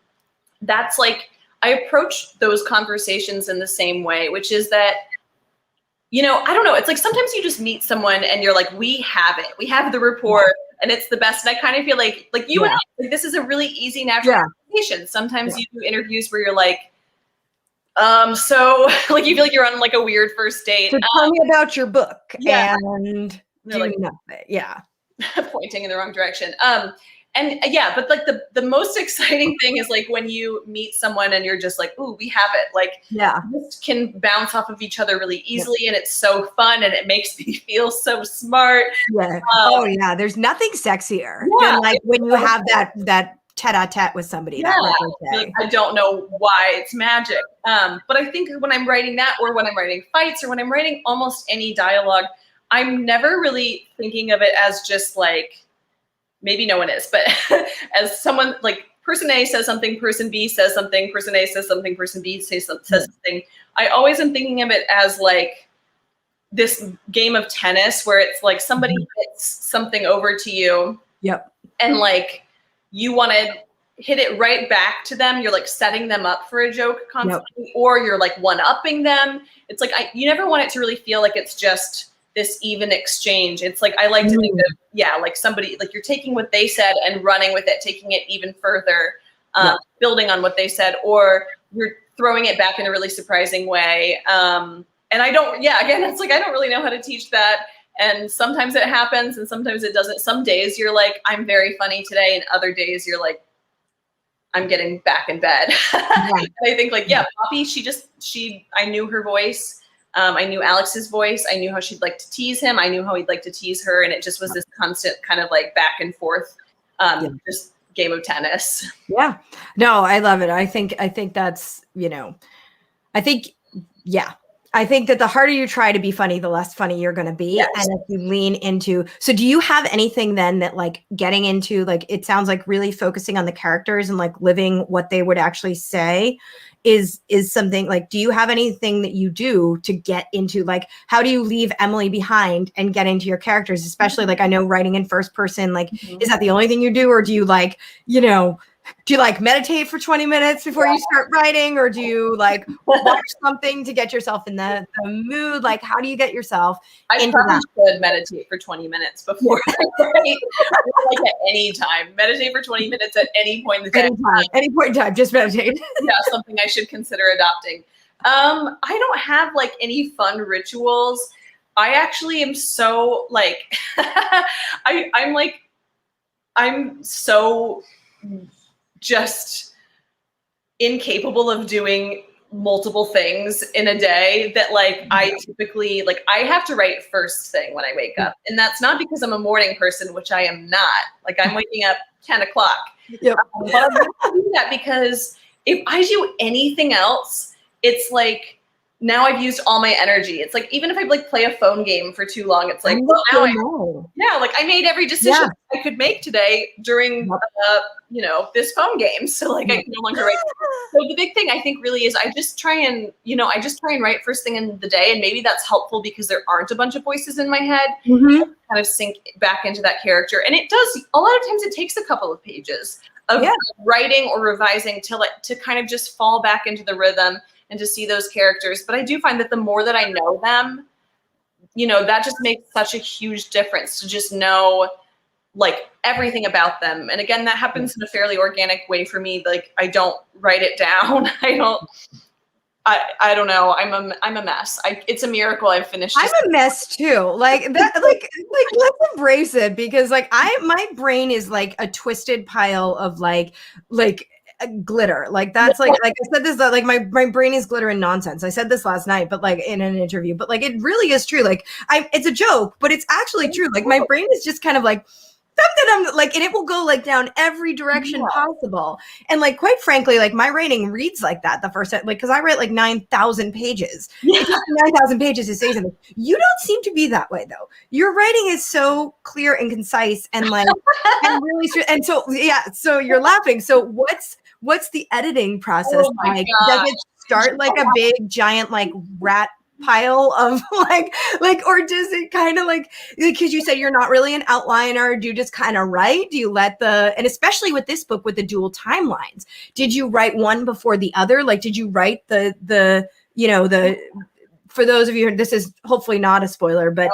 that's like, I approach those conversations in the same way, which is that, you know, I don't know. It's like, sometimes you just meet someone and you're like, we have it. We have the rapport. And it's the best. And I kind of feel like you and I, like, this is a really easy, natural conversation. Sometimes you do interviews where you're like, so like, you feel like you're on like a weird first date. So tell me about your book. And they're like nothing. Yeah. pointing in the wrong direction. And yeah, but like the most exciting thing is like when you meet someone and you're just like, ooh, we have it. Like, yeah, this can bounce off of each other really easily, and it's so fun, and it makes me feel so smart. Yeah. Oh yeah. There's nothing sexier than like when you have that tete-a-tete with somebody. Yeah, like, I don't know why it's magic. But I think when I'm writing that, or when I'm writing fights, or when I'm writing almost any dialogue, I'm never really thinking of it as just like, maybe no one is, but as someone like person A says something, person B says something, person A says something, person B says something. I always am thinking of it as like this game of tennis where it's like somebody hits something over to you. Yep. And like you want to hit it right back to them. You're like setting them up for a joke constantly, or you're like one-upping them. It's like you never want it to really feel like it's just this even exchange. It's like I like to think of like somebody, like you're taking what they said and running with it, taking it even further, building on what they said, or you're throwing it back in a really surprising way. And I don't, again, it's like I don't really know how to teach that. And sometimes it happens and sometimes it doesn't. Some days you're like, I'm very funny today, and other days you're like, I'm getting back in bed. And I think like, Poppy, I knew her voice. I knew Alex's voice. I knew how she'd like to tease him. I knew how he'd like to tease her. And it just was this constant kind of like back and forth, just game of tennis. Yeah. No, I love it. I think that's, I think that the harder you try to be funny, the less funny you're going to be. Yes. And if you lean into, so do you have anything then that like getting into, like, it sounds like really focusing on the characters and like living what they would actually say is something like, do you have anything that you do to get into, like, how do you leave Emily behind and get into your characters? Especially like, I know writing in first person, like, is that the only thing you do? Or do you like, do you like meditate for 20 minutes before you start writing? Or do you like watch something to get yourself in the mood? Like, how do you get yourself into that? I should meditate for 20 minutes before I write. Like at any time. Meditate for 20 minutes at any point in the day. Any point in time, just meditate. Something I should consider adopting. I don't have like any fun rituals. I actually am so like, I'm so just incapable of doing multiple things in a day that like I typically like I have to write first thing when I wake up, and that's not because I'm a morning person, which I am not. Like I'm waking up 10 o'clock. But I have to do that because if I do anything else, it's like now I've used all my energy. It's like even if I like play a phone game for too long, it's like like I made every decision I could make today during this phone game. So like I can no longer write. So the big thing I think really is I just try and write first thing in the day, and maybe that's helpful because there aren't a bunch of voices in my head. Kind of sink back into that character, and it does a lot of times. It takes a couple of pages of writing or revising to kind of just fall back into the rhythm and to see those characters. But I do find that the more that I know them, that just makes such a huge difference to just know like everything about them. And again, that happens in a fairly organic way for me. Like I don't write it down. I don't know. I'm a mess. It's a miracle I've finished. I'm a mess too. Like that, like let's embrace it, because like my brain is like a twisted pile of like glitter. Like that's like I said this, like my brain is glitter and nonsense. I said this last night, but like in an interview, but like it really is true. Like it's a joke, but it's actually true. Like my brain is just kind of like something I'm like, and it will go like down every direction possible. And like, quite frankly, like my writing reads like that the first time, like, cause I write like 9,000 pages. It takes 9,000 pages to say something. You don't seem to be that way though. Your writing is so clear and concise and like, and really, and so, so you're laughing. So what's the editing process like? Does it start like a big giant like rat pile of like or does it kind of like, because you said you're not really an outliner, do you just kind of write? Do you let and especially with this book with the dual timelines, did you write one before the other? Like did you write the for those of you, this is hopefully not a spoiler, but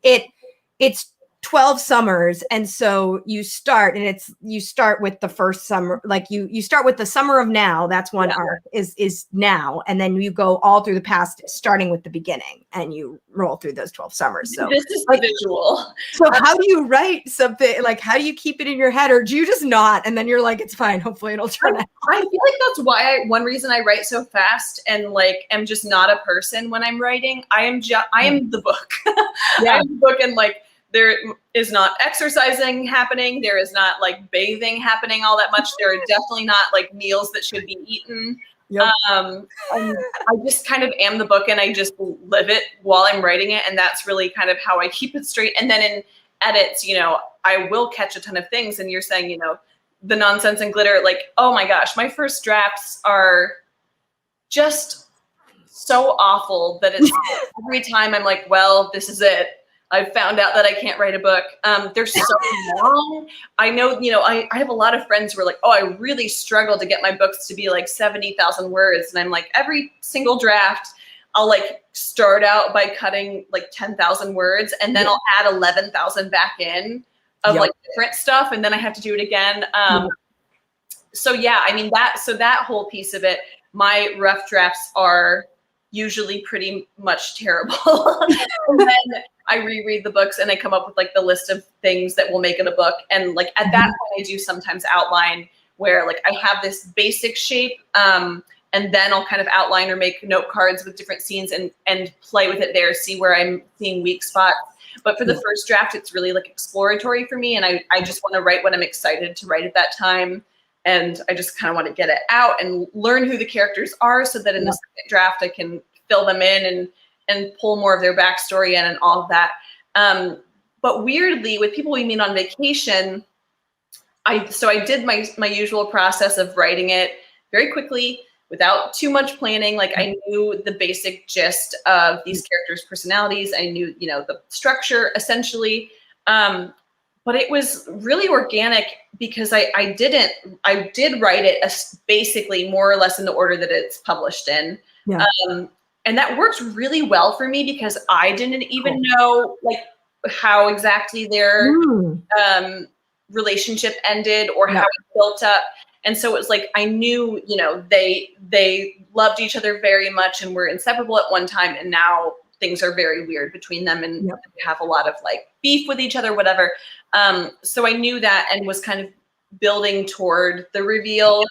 it's 12 summers. And so you start with the first summer, like you start with the summer of now. That's one arc is now. And then you go all through the past, starting with the beginning, and you roll through those 12 summers. So this is the visual. So how do you write something? Like, how do you keep it in your head, or do you just not? And then you're like, it's fine. Hopefully it'll turn out. I feel like that's why one reason I write so fast and like am just not a person when I'm writing. I am the book. I am the book, and like there is not exercising happening. There is not like bathing happening all that much. There are definitely not like meals that should be eaten. Yep. I just kind of am the book, and I just live it while I'm writing it. And that's really kind of how I keep it straight. And then in edits, you know, I will catch a ton of things. And you're saying, you know, the nonsense and glitter, like, oh my gosh, my first drafts are just so awful that it's every time I'm like, well, this is it. I've found out that I can't write a book. They're so long. I know, you know, I have a lot of friends who are like, oh, I really struggle to get my books to be like 70,000 words. And I'm like, every single draft, I'll like start out by cutting like 10,000 words, and then I'll add 11,000 back in of like different stuff. And then I have to do it again. So yeah, I mean, that whole piece of it, my rough drafts are usually pretty much terrible. And then I reread the books and I come up with like the list of things that will make it a book. And like at that point, I do sometimes outline where like I have this basic shape, and then I'll kind of outline or make note cards with different scenes and play with it there, see where I'm seeing weak spots. But for the first draft, it's really like exploratory for me. And I just want to write what I'm excited to write at that time. And I just kind of want to get it out and learn who the characters are, so that in the second draft, I can fill them in and pull more of their backstory in and all of that. But weirdly, with people we meet on vacation, I did my usual process of writing it very quickly without too much planning. Like I knew the basic gist of these characters' personalities. I knew, you know, the structure essentially. But it was really organic because I did write it as basically more or less in the order that it's published in. Yeah. And that worked really well for me because I didn't even know like how exactly their relationship ended or how it built up. And so it was like, I knew, you know, they loved each other very much and were inseparable at one time. And now things are very weird between them and they have a lot of like beef with each other, whatever. So I knew that and was kind of building toward the reveal.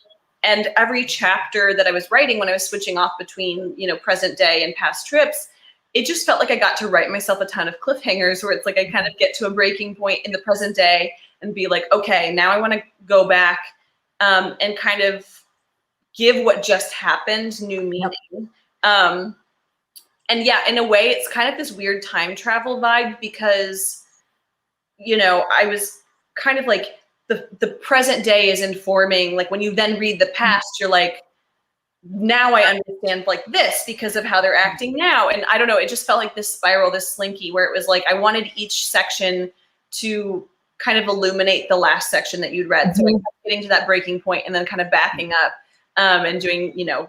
And every chapter that I was writing when I was switching off between, you know, present day and past trips, it just felt like I got to write myself a ton of cliffhangers where it's like I kind of get to a breaking point in the present day and be like, okay, now I want to go back and kind of give what just happened new meaning. And yeah, in a way, it's kind of this weird time travel vibe because, you know, I was kind of like, the present day is informing, like when you then read the past, you're like, now I understand like this because of how they're acting now. And I don't know, it just felt like this spiral, this slinky, where it was like, I wanted each section to kind of illuminate the last section that you'd read. So I kept getting to that breaking point and then kind of backing up and doing, you know,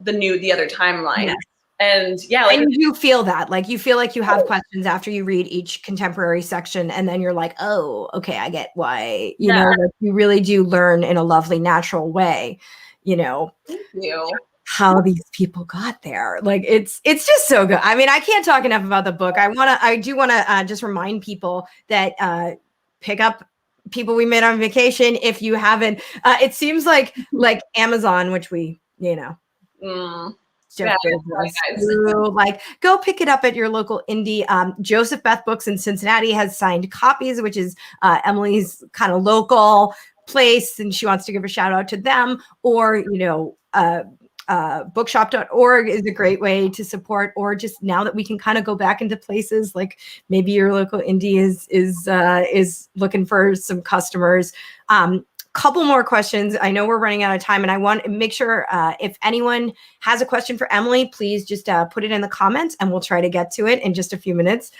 the other timeline. Yes. And yeah, like, and you feel that, like you feel like you have questions after you read each contemporary section, and then you're like, oh, okay, I get why. You know, like you really do learn in a lovely, natural way. You know, how these people got there. Like it's just so good. I mean, I can't talk enough about the book. I do want to just remind people that pick up People We Met on Vacation if you haven't. It seems like Amazon, which we, you know. Like go pick it up at your local indie. Joseph Beth Books in Cincinnati has signed copies, which is Emily's kind of local place, and she wants to give a shout out to them. Or, you know, bookshop.org is a great way to support, or just now that we can kind of go back into places like maybe your local indie is looking for some customers. Couple more questions. I know we're running out of time, and I want to make sure if anyone has a question for Emily, please just put it in the comments and we'll try to get to it in just a few minutes.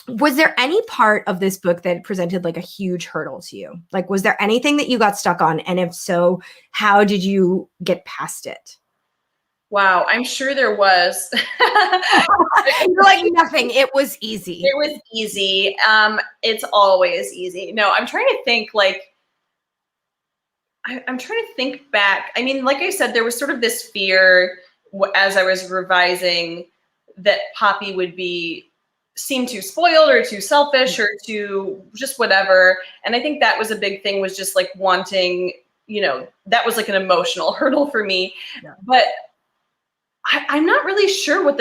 Was there any part of this book that presented like a huge hurdle to you? Like, was there anything that you got stuck on? And if so, how did you get past it? Wow, I'm sure there was. Like nothing. It was easy. It was easy. It's always easy. No, I'm trying to think like, I'm trying to think back. I mean, like I said, there was sort of this fear as I was revising that Poppy would seem too spoiled or too selfish or too just whatever. And I think that was a big thing, was just like wanting, that was like an emotional hurdle for me. Yeah. But I'm not really sure what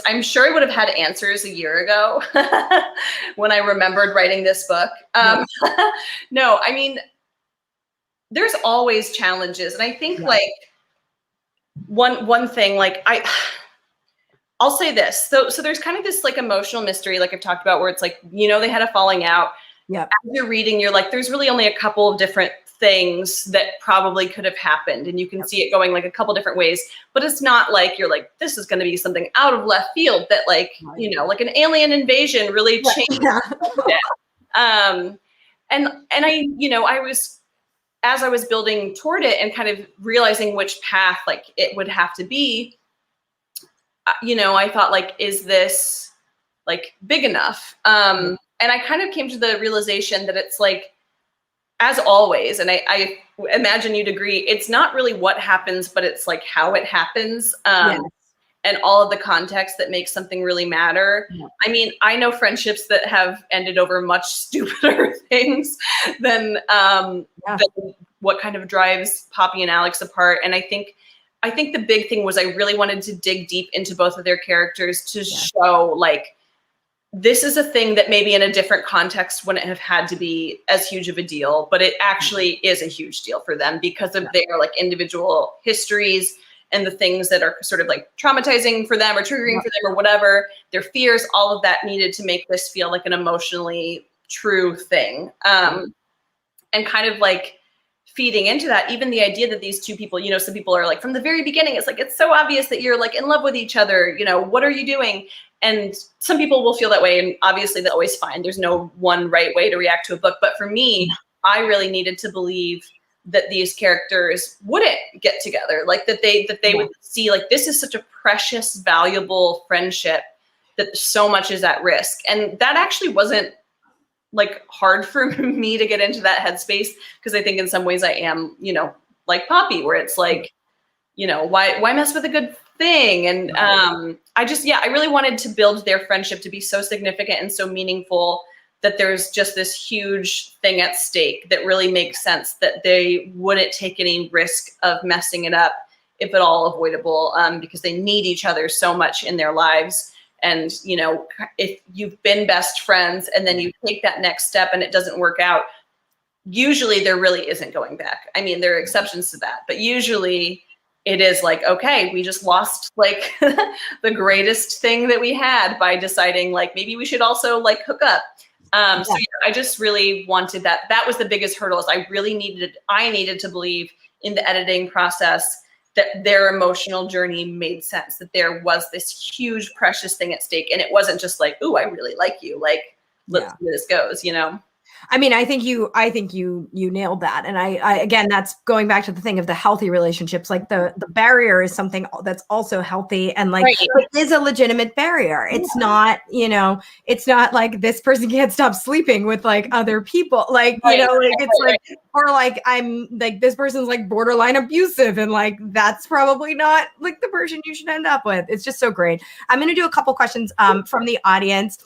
I'm sure I would have had answers a year ago when I remembered writing this book. No, I mean, there's always challenges. And I think like one thing, like I'll say this. So there's kind of this like emotional mystery, like I've talked about, where it's like, they had a falling out. Yeah. As you're reading, you're like, there's really only a couple of different things that probably could have happened. And you can see it going like a couple different ways, but it's not like you're like, this is going to be something out of left field that like, like an alien invasion really changed. It. And I, I was, as I was building toward it and kind of realizing which path like it would have to be, I thought like, is this like big enough? And I kind of came to the realization that it's like, as always, and I imagine you'd agree, it's not really what happens, but it's like how it happens. And all of the context that makes something really matter. Yeah. I mean, I know friendships that have ended over much stupider things than what kind of drives Poppy and Alex apart. And I think the big thing was I really wanted to dig deep into both of their characters to show like, this is a thing that maybe in a different context wouldn't have had to be as huge of a deal, but it actually is a huge deal for them because of their like individual histories and the things that are sort of like traumatizing for them or triggering for them or whatever, their fears, all of that needed to make this feel like an emotionally true thing. And kind of like feeding into that, even the idea that these two people, some people are like, from the very beginning, it's like, it's so obvious that you're like in love with each other, what are you doing? And some people will feel that way. And obviously that's always fine. There's no one right way to react to a book. But for me, I really needed to believe that these characters wouldn't get together, like that they would see like, this is such a precious, valuable friendship that so much is at risk. And that actually wasn't like hard for me to get into that headspace, because I think in some ways I am, like Poppy, where it's like, why mess with a good thing? And I really wanted to build their friendship to be so significant and so meaningful that there's just this huge thing at stake that really makes sense, that they wouldn't take any risk of messing it up, if at all avoidable, because they need each other so much in their lives. And, if you've been best friends and then you take that next step and it doesn't work out, usually there really isn't going back. I mean, there are exceptions to that, but usually it is like, okay, we just lost like the greatest thing that we had by deciding like, maybe we should also like hook up. So I just really wanted that. That was the biggest hurdle, is I needed to believe in the editing process that their emotional journey made sense, that there was this huge, precious thing at stake. And it wasn't just like, ooh, I really like you. Like, let's see where this goes, I mean, I think you nailed that. And I again, that's going back to the thing of the healthy relationships. Like the barrier is something that's also healthy, and like it is a legitimate barrier. It's not, it's not like this person can't stop sleeping with like other people. Like, it's like, or like I'm like, this person's like borderline abusive, and like that's probably not like the person you should end up with. It's just so great. I'm going to do a couple questions from the audience.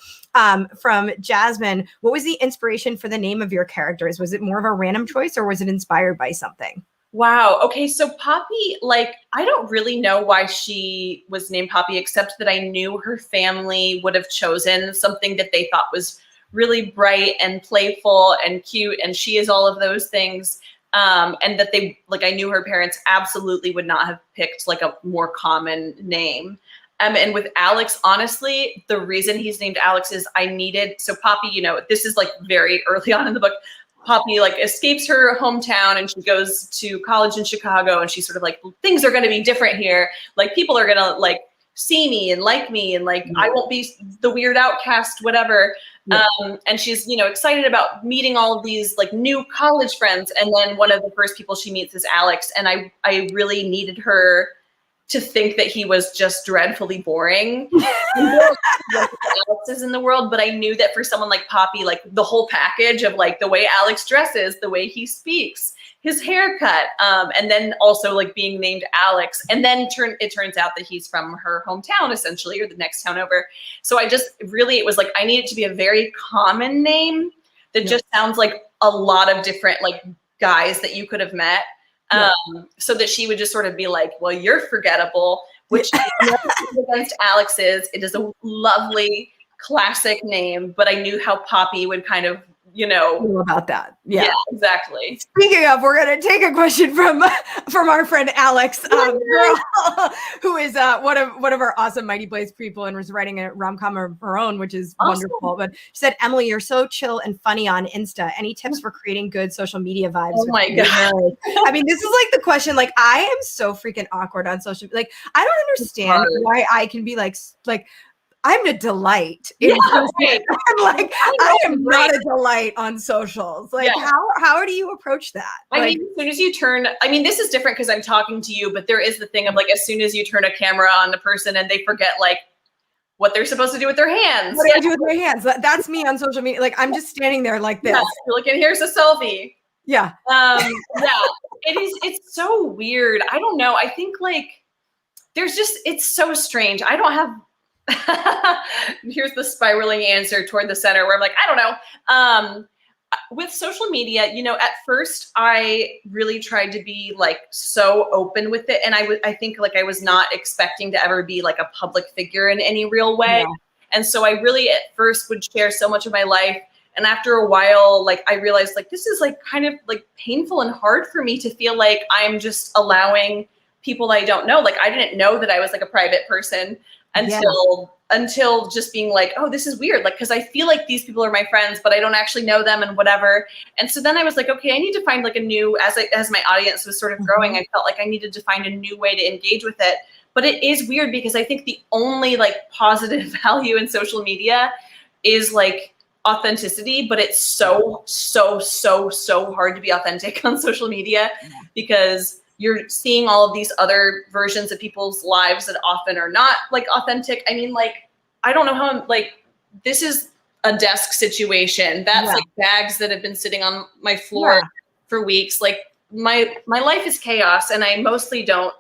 From Jasmine, what was the inspiration for the name of your characters? Was it more of a random choice, or was it inspired by something? Wow. Okay. So Poppy, like, I don't really know why she was named Poppy, except that I knew her family would have chosen something that they thought was really bright and playful and cute. And she is all of those things. And that I knew her parents absolutely would not have picked like a more common name. And with Alex, honestly, the reason he's named Alex is so Poppy, this is like very early on in the book. Poppy like escapes her hometown and she goes to college in Chicago, and she's sort of like, things are going to be different here. Like, people are going to like see me and like me, and like, I won't be the weird outcast, whatever. And she's, excited about meeting all of these like new college friends. And then one of the first people she meets is Alex. And I really needed her to think that he was just dreadfully boring. Alex is in the world, but I knew that for someone like Poppy, like the whole package of like the way Alex dresses, the way he speaks, his haircut, and then also like being named Alex, and then it turns out that he's from her hometown essentially, or the next town over. So I just really, it was like I need it to be a very common name that just sounds like a lot of different like guys that you could have met. So that she would just sort of be like, well, you're forgettable, which against Alex's. It is a lovely classic name, but I knew how Poppy would kind of, about that. Yeah, exactly. Speaking of, we're going to take a question from our friend Alex, girl, who is one of our awesome Mighty Blaze people and was writing a rom-com of her own, which is wonderful. But she said, Emily, you're so chill and funny on Insta. Any tips for creating good social media vibes? Oh my God. I mean, this is like the question, like I am so freaking awkward on social. Like, I don't understand why I can be like, I'm a delight. I'm like, I am not a delight on socials. Like, how do you approach that? I mean, as soon as you turn, I mean, this is different because I'm talking to you, but there is the thing of like, as soon as you turn a camera on the person and they forget like what they're supposed to do with their hands. What do I do with their hands? That's me on social media. Like, I'm just standing there like this. You're like, and here's a selfie. Yeah. It's so weird. I don't know. I think like, it's so strange. I don't have, here's the spiraling answer toward the center where I'm like, I don't know. With social media, at first I really tried to be like so open with it. And I think like I was not expecting to ever be like a public figure in any real way. Yeah. And so I really at first would share so much of my life. And after a while, like I realized like, this is like kind of like painful and hard for me to feel like I'm just allowing people I don't know. Like I didn't know that I was like a private person until just being like, oh, this is weird. Like, because I feel like these people are my friends, but I don't actually know them and whatever. And so then I was like, okay, I need to find like a new, as my audience was sort of growing, I felt like I needed to find a new way to engage with it. But it is weird because I think the only like positive value in social media is like authenticity, but it's so hard to be authentic on social media because you're seeing all of these other versions of people's lives that often are not like authentic. I mean, like, I don't know how I'm like, this is a desk situation. That's like bags that have been sitting on my floor for weeks. Like my life is chaos and I mostly don't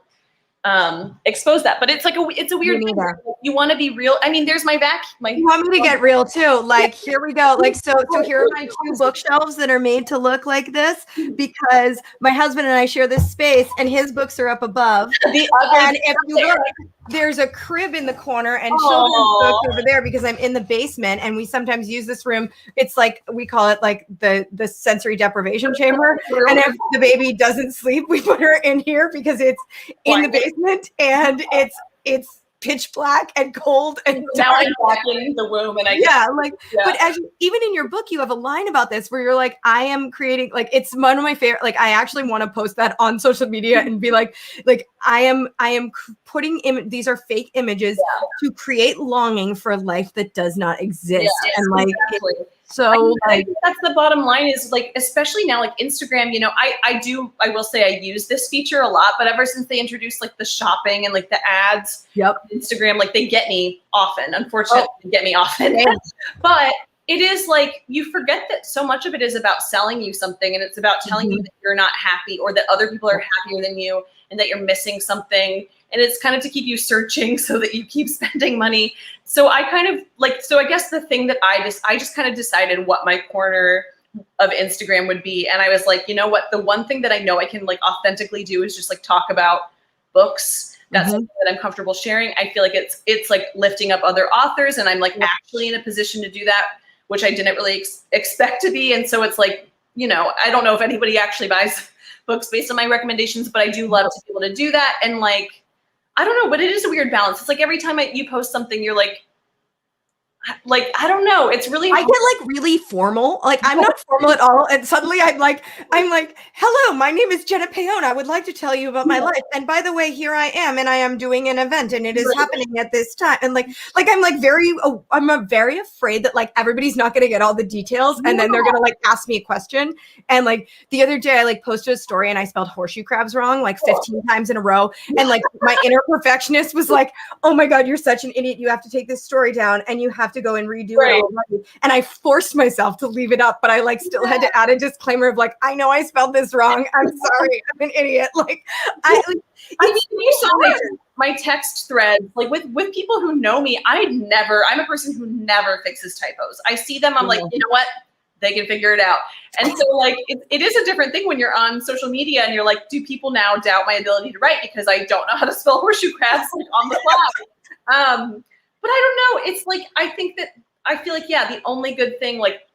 expose that, but it's like it's a weird thing. You want to be real. I mean, there's my back. You want me to get real too. Like, here we go. Like, so here are my 2 bookshelves that are made to look like this because my husband and I share this space and his books are up above. And if you look, there's a crib in the corner and children's books over there because I'm in the basement and we sometimes use this room. It's like, we call it like the sensory deprivation chamber. And if the baby doesn't sleep, we put her in here because it's in the basement and it's pitch black and cold and now I'm back in the womb and but even in your book you have a line about this where you're like, I am creating, like, it's one of my favorite, like I actually want to post that on social media and be like I am putting these are fake images to create longing for a life that does not exist. And like so I think that's the bottom line is like, especially now, like Instagram, I will say I use this feature a lot, but ever since they introduced like the shopping and like the ads, Instagram, like they get me often, unfortunately they get me often, but it is like, you forget that so much of it is about selling you something and it's about telling you that you're not happy or that other people are happier than you and that you're missing something. And it's kind of to keep you searching so that you keep spending money. So I kind of like, so I guess the thing that I just kind of decided what my corner of Instagram would be. And I was like, you know what, the one thing that I know I can like authentically do is just like talk about books. That's something that I'm comfortable sharing. I feel like it's like lifting up other authors and I'm like actually in a position to do that, which I didn't really expect to be. And so it's like, I don't know if anybody actually buys books based on my recommendations, but I do love to be able to do that. And like, I don't know, but it is a weird balance. It's like every time you post something, you're like, like, I don't know. It's really I get like really formal. Like I'm not formal at all. And suddenly I'm like, hello, my name is Jenna Paone. I would like to tell you about my life. And by the way, here I am, and I am doing an event, and it is happening at this time. And I'm very afraid that like everybody's not going to get all the details, and then they're going to like ask me a question. And like the other day, I like posted a story, and I spelled horseshoe crabs wrong like 15 times in a row. And like my inner perfectionist was like, oh my God, you're such an idiot. You have to take this story down, and you have to go and redo it all. And I forced myself to leave it up, but I like still had to add a disclaimer of like, I know I spelled this wrong. I'm sorry. I'm an idiot. Like, I mean, you saw my text threads, like with people who know me, I'm a person who never fixes typos. I see them, I'm like, you know what? They can figure it out. And so like, it is a different thing when you're on social media and you're like, do people now doubt my ability to write because I don't know how to spell horseshoe crabs like on the fly? But I don't know. It's like, I feel like, yeah, the only good thing, like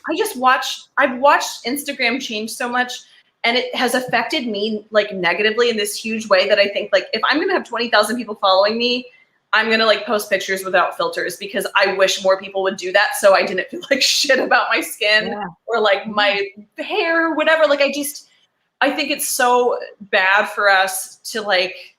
I've watched Instagram change so much, and it has affected me like negatively in this huge way that I think like, if I'm going to have 20,000 people following me, I'm going to like post pictures without filters because I wish more people would do that. So I didn't feel like shit about my skin or like my hair or whatever. Like I think it's so bad for us to like,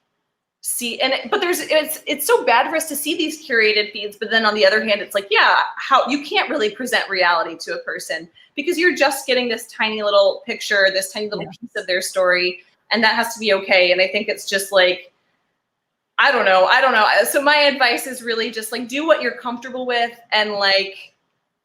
see, it's so bad for us to see these curated feeds, but then on the other hand, it's like, yeah, how you can't really present reality to a person because you're just getting this tiny little picture, this tiny little piece of their story, and that has to be okay. And I think it's just like, I don't know. So my advice is really just like, do what you're comfortable with. And like,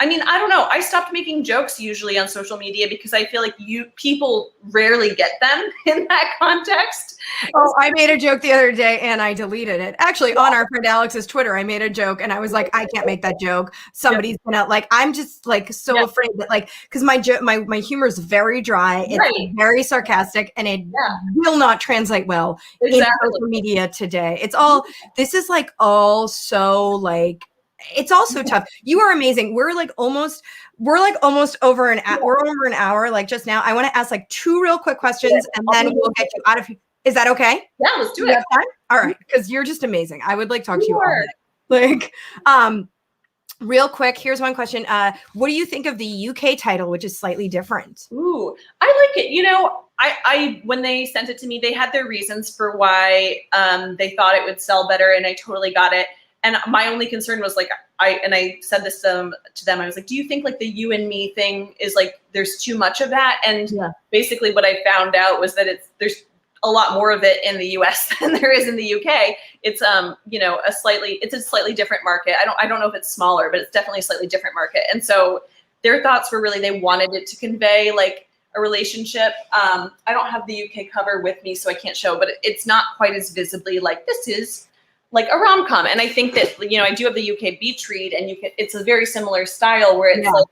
I mean, I don't know. I stopped making jokes usually on social media because I feel like people rarely get them in that context. Oh, I made a joke the other day and I deleted it. Actually, on our friend Alex's Twitter, I made a joke and I was like, I can't make that joke. Somebody's gonna like, I'm just like so afraid that like, because my humor is very dry, it's very sarcastic, and it will not translate well in social media today. It's all, this is like all so like, it's also tough. You are amazing. We're almost over an hour. We're over an hour. Like just now, I want to ask like 2 real quick questions, and then we'll get you out of here. Is that okay? Yeah, let's do it. All right, because you're just amazing. I would like talk to you all day. Like, real quick. Here's one question. What do you think of the UK title, which is slightly different? Ooh, I like it. You know, I when they sent it to me, they had their reasons for why they thought it would sell better, and I totally got it. And my only concern was like, I said this to them, I was like, do you think like the you and me thing is like, there's too much of that? And basically what I found out was that there's a lot more of it in the US than there is in the UK. It's, you know, it's a slightly different market. I don't know if it's smaller, but it's definitely a slightly different market. And so their thoughts were really, they wanted it to convey like a relationship. I don't have the UK cover with me, so I can't show, but it's not quite as visibly like this is like a rom-com. And I think that, you know, I do have the UK beach read, and it's a very similar style where it's like,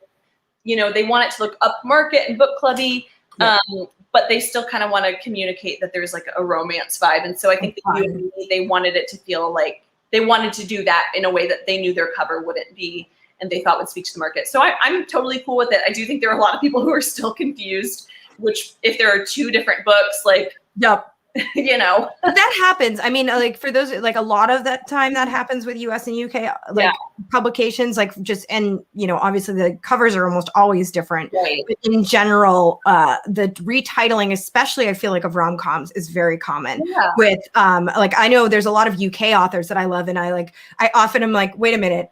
you know, they want it to look upmarket and book clubby, but they still kind of want to communicate that there's like a romance vibe. And so I think that they wanted it to feel like they wanted to do that in a way that they knew their cover wouldn't be, and they thought would speak to the market. So I'm totally cool with it. I do think there are a lot of people who are still confused, which if there are 2 different books, like, you know, but that happens. I mean, like for those, like a lot of that time that happens with US and UK, like publications, like just, and you know, obviously the covers are almost always different, but in general, the retitling, especially I feel like of rom-coms, is very common with, like, I know there's a lot of UK authors that I love, and I often am like, wait a minute.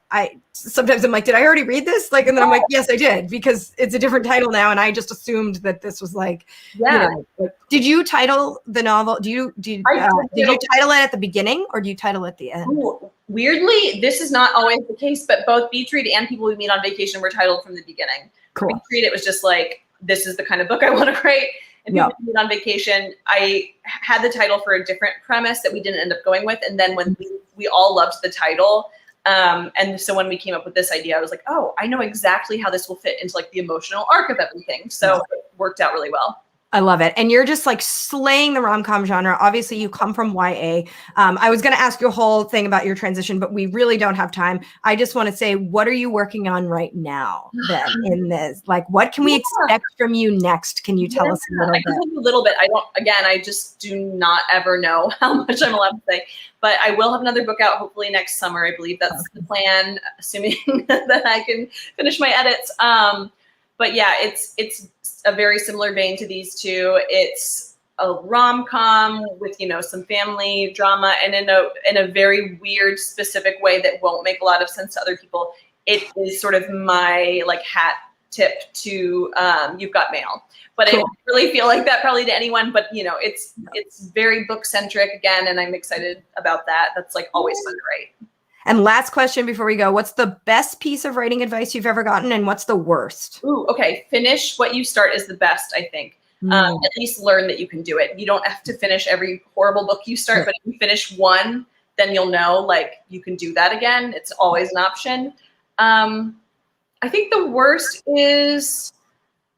Sometimes I'm like, did I already read this? Like, and then I'm like, yes, I did, because it's a different title now. And I just assumed that this was like, you know, like, did you title the novel? Did you title it at the beginning, or do you title it at the end? Ooh, weirdly, this is not always the case, but both Beach Read and People We Meet on Vacation were titled from the beginning. Cool. Beach Read, it was just like, this is the kind of book I want to write. And People We Meet on Vacation, I had the title for a different premise that we didn't end up going with. And then when we all loved the title, and so when we came up with this idea, I was like, oh, I know exactly how this will fit into like the emotional arc of everything. So it worked out really well. I love it. And you're just like slaying the rom-com genre. Obviously, you come from YA. I was going to ask you a whole thing about your transition, but we really don't have time. I just want to say, what are you working on right now then in this? Like, what can we expect from you next? Can you tell us a little bit? I can tell you a little bit. I just do not ever know how much I'm allowed to say. But I will have another book out hopefully next summer. I believe that's the plan, assuming that I can finish my edits. But yeah, it's a very similar vein to these two. It's a rom-com with, you know, some family drama, and in a very weird, specific way that won't make a lot of sense to other people. It is sort of my like hat tip to You've Got Mail. But cool. I don't really feel like that probably to anyone, but you know, it's very book centric again, and I'm excited about that. That's like always fun to write. And last question before we go, what's the best piece of writing advice you've ever gotten, and what's the worst? Ooh, okay. Finish what you start is the best, I think. At least learn that you can do it. You don't have to finish every horrible book you start, but if you finish one, then you'll know like you can do that again. It's always an option. I think the worst is,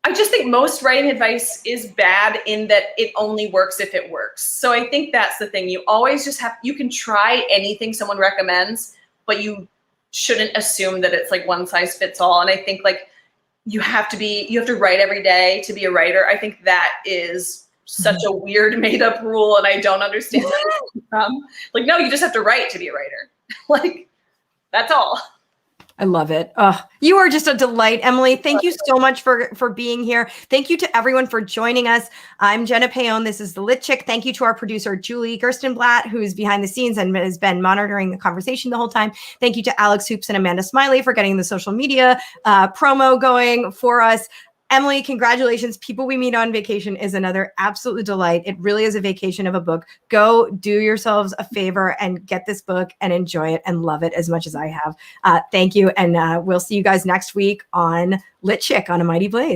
I just think most writing advice is bad in that it only works if it works. So I think that's the thing. You always just you can try anything someone recommends, but you shouldn't assume that it's like one size fits all. And I think like you have to write every day to be a writer. I think that is such a weird made up rule, and I don't understand where it's from. Like, no, you just have to write to be a writer. Like, that's all. I love it. You are just a delight, Emily. Thank you so much for being here. Thank you to everyone for joining us. I'm Jenna Paone. This is The Lit Chick. Thank you to our producer, Julie Gerstenblatt, who's behind the scenes and has been monitoring the conversation the whole time. Thank you to Alex Hoops and Amanda Smiley for getting the social media promo going for us. Emily, congratulations. People We Meet on Vacation is another absolute delight. It really is a vacation of a book. Go do yourselves a favor and get this book and enjoy it and love it as much as I have. Thank you. And we'll see you guys next week on Lit Chick on A Mighty Blaze.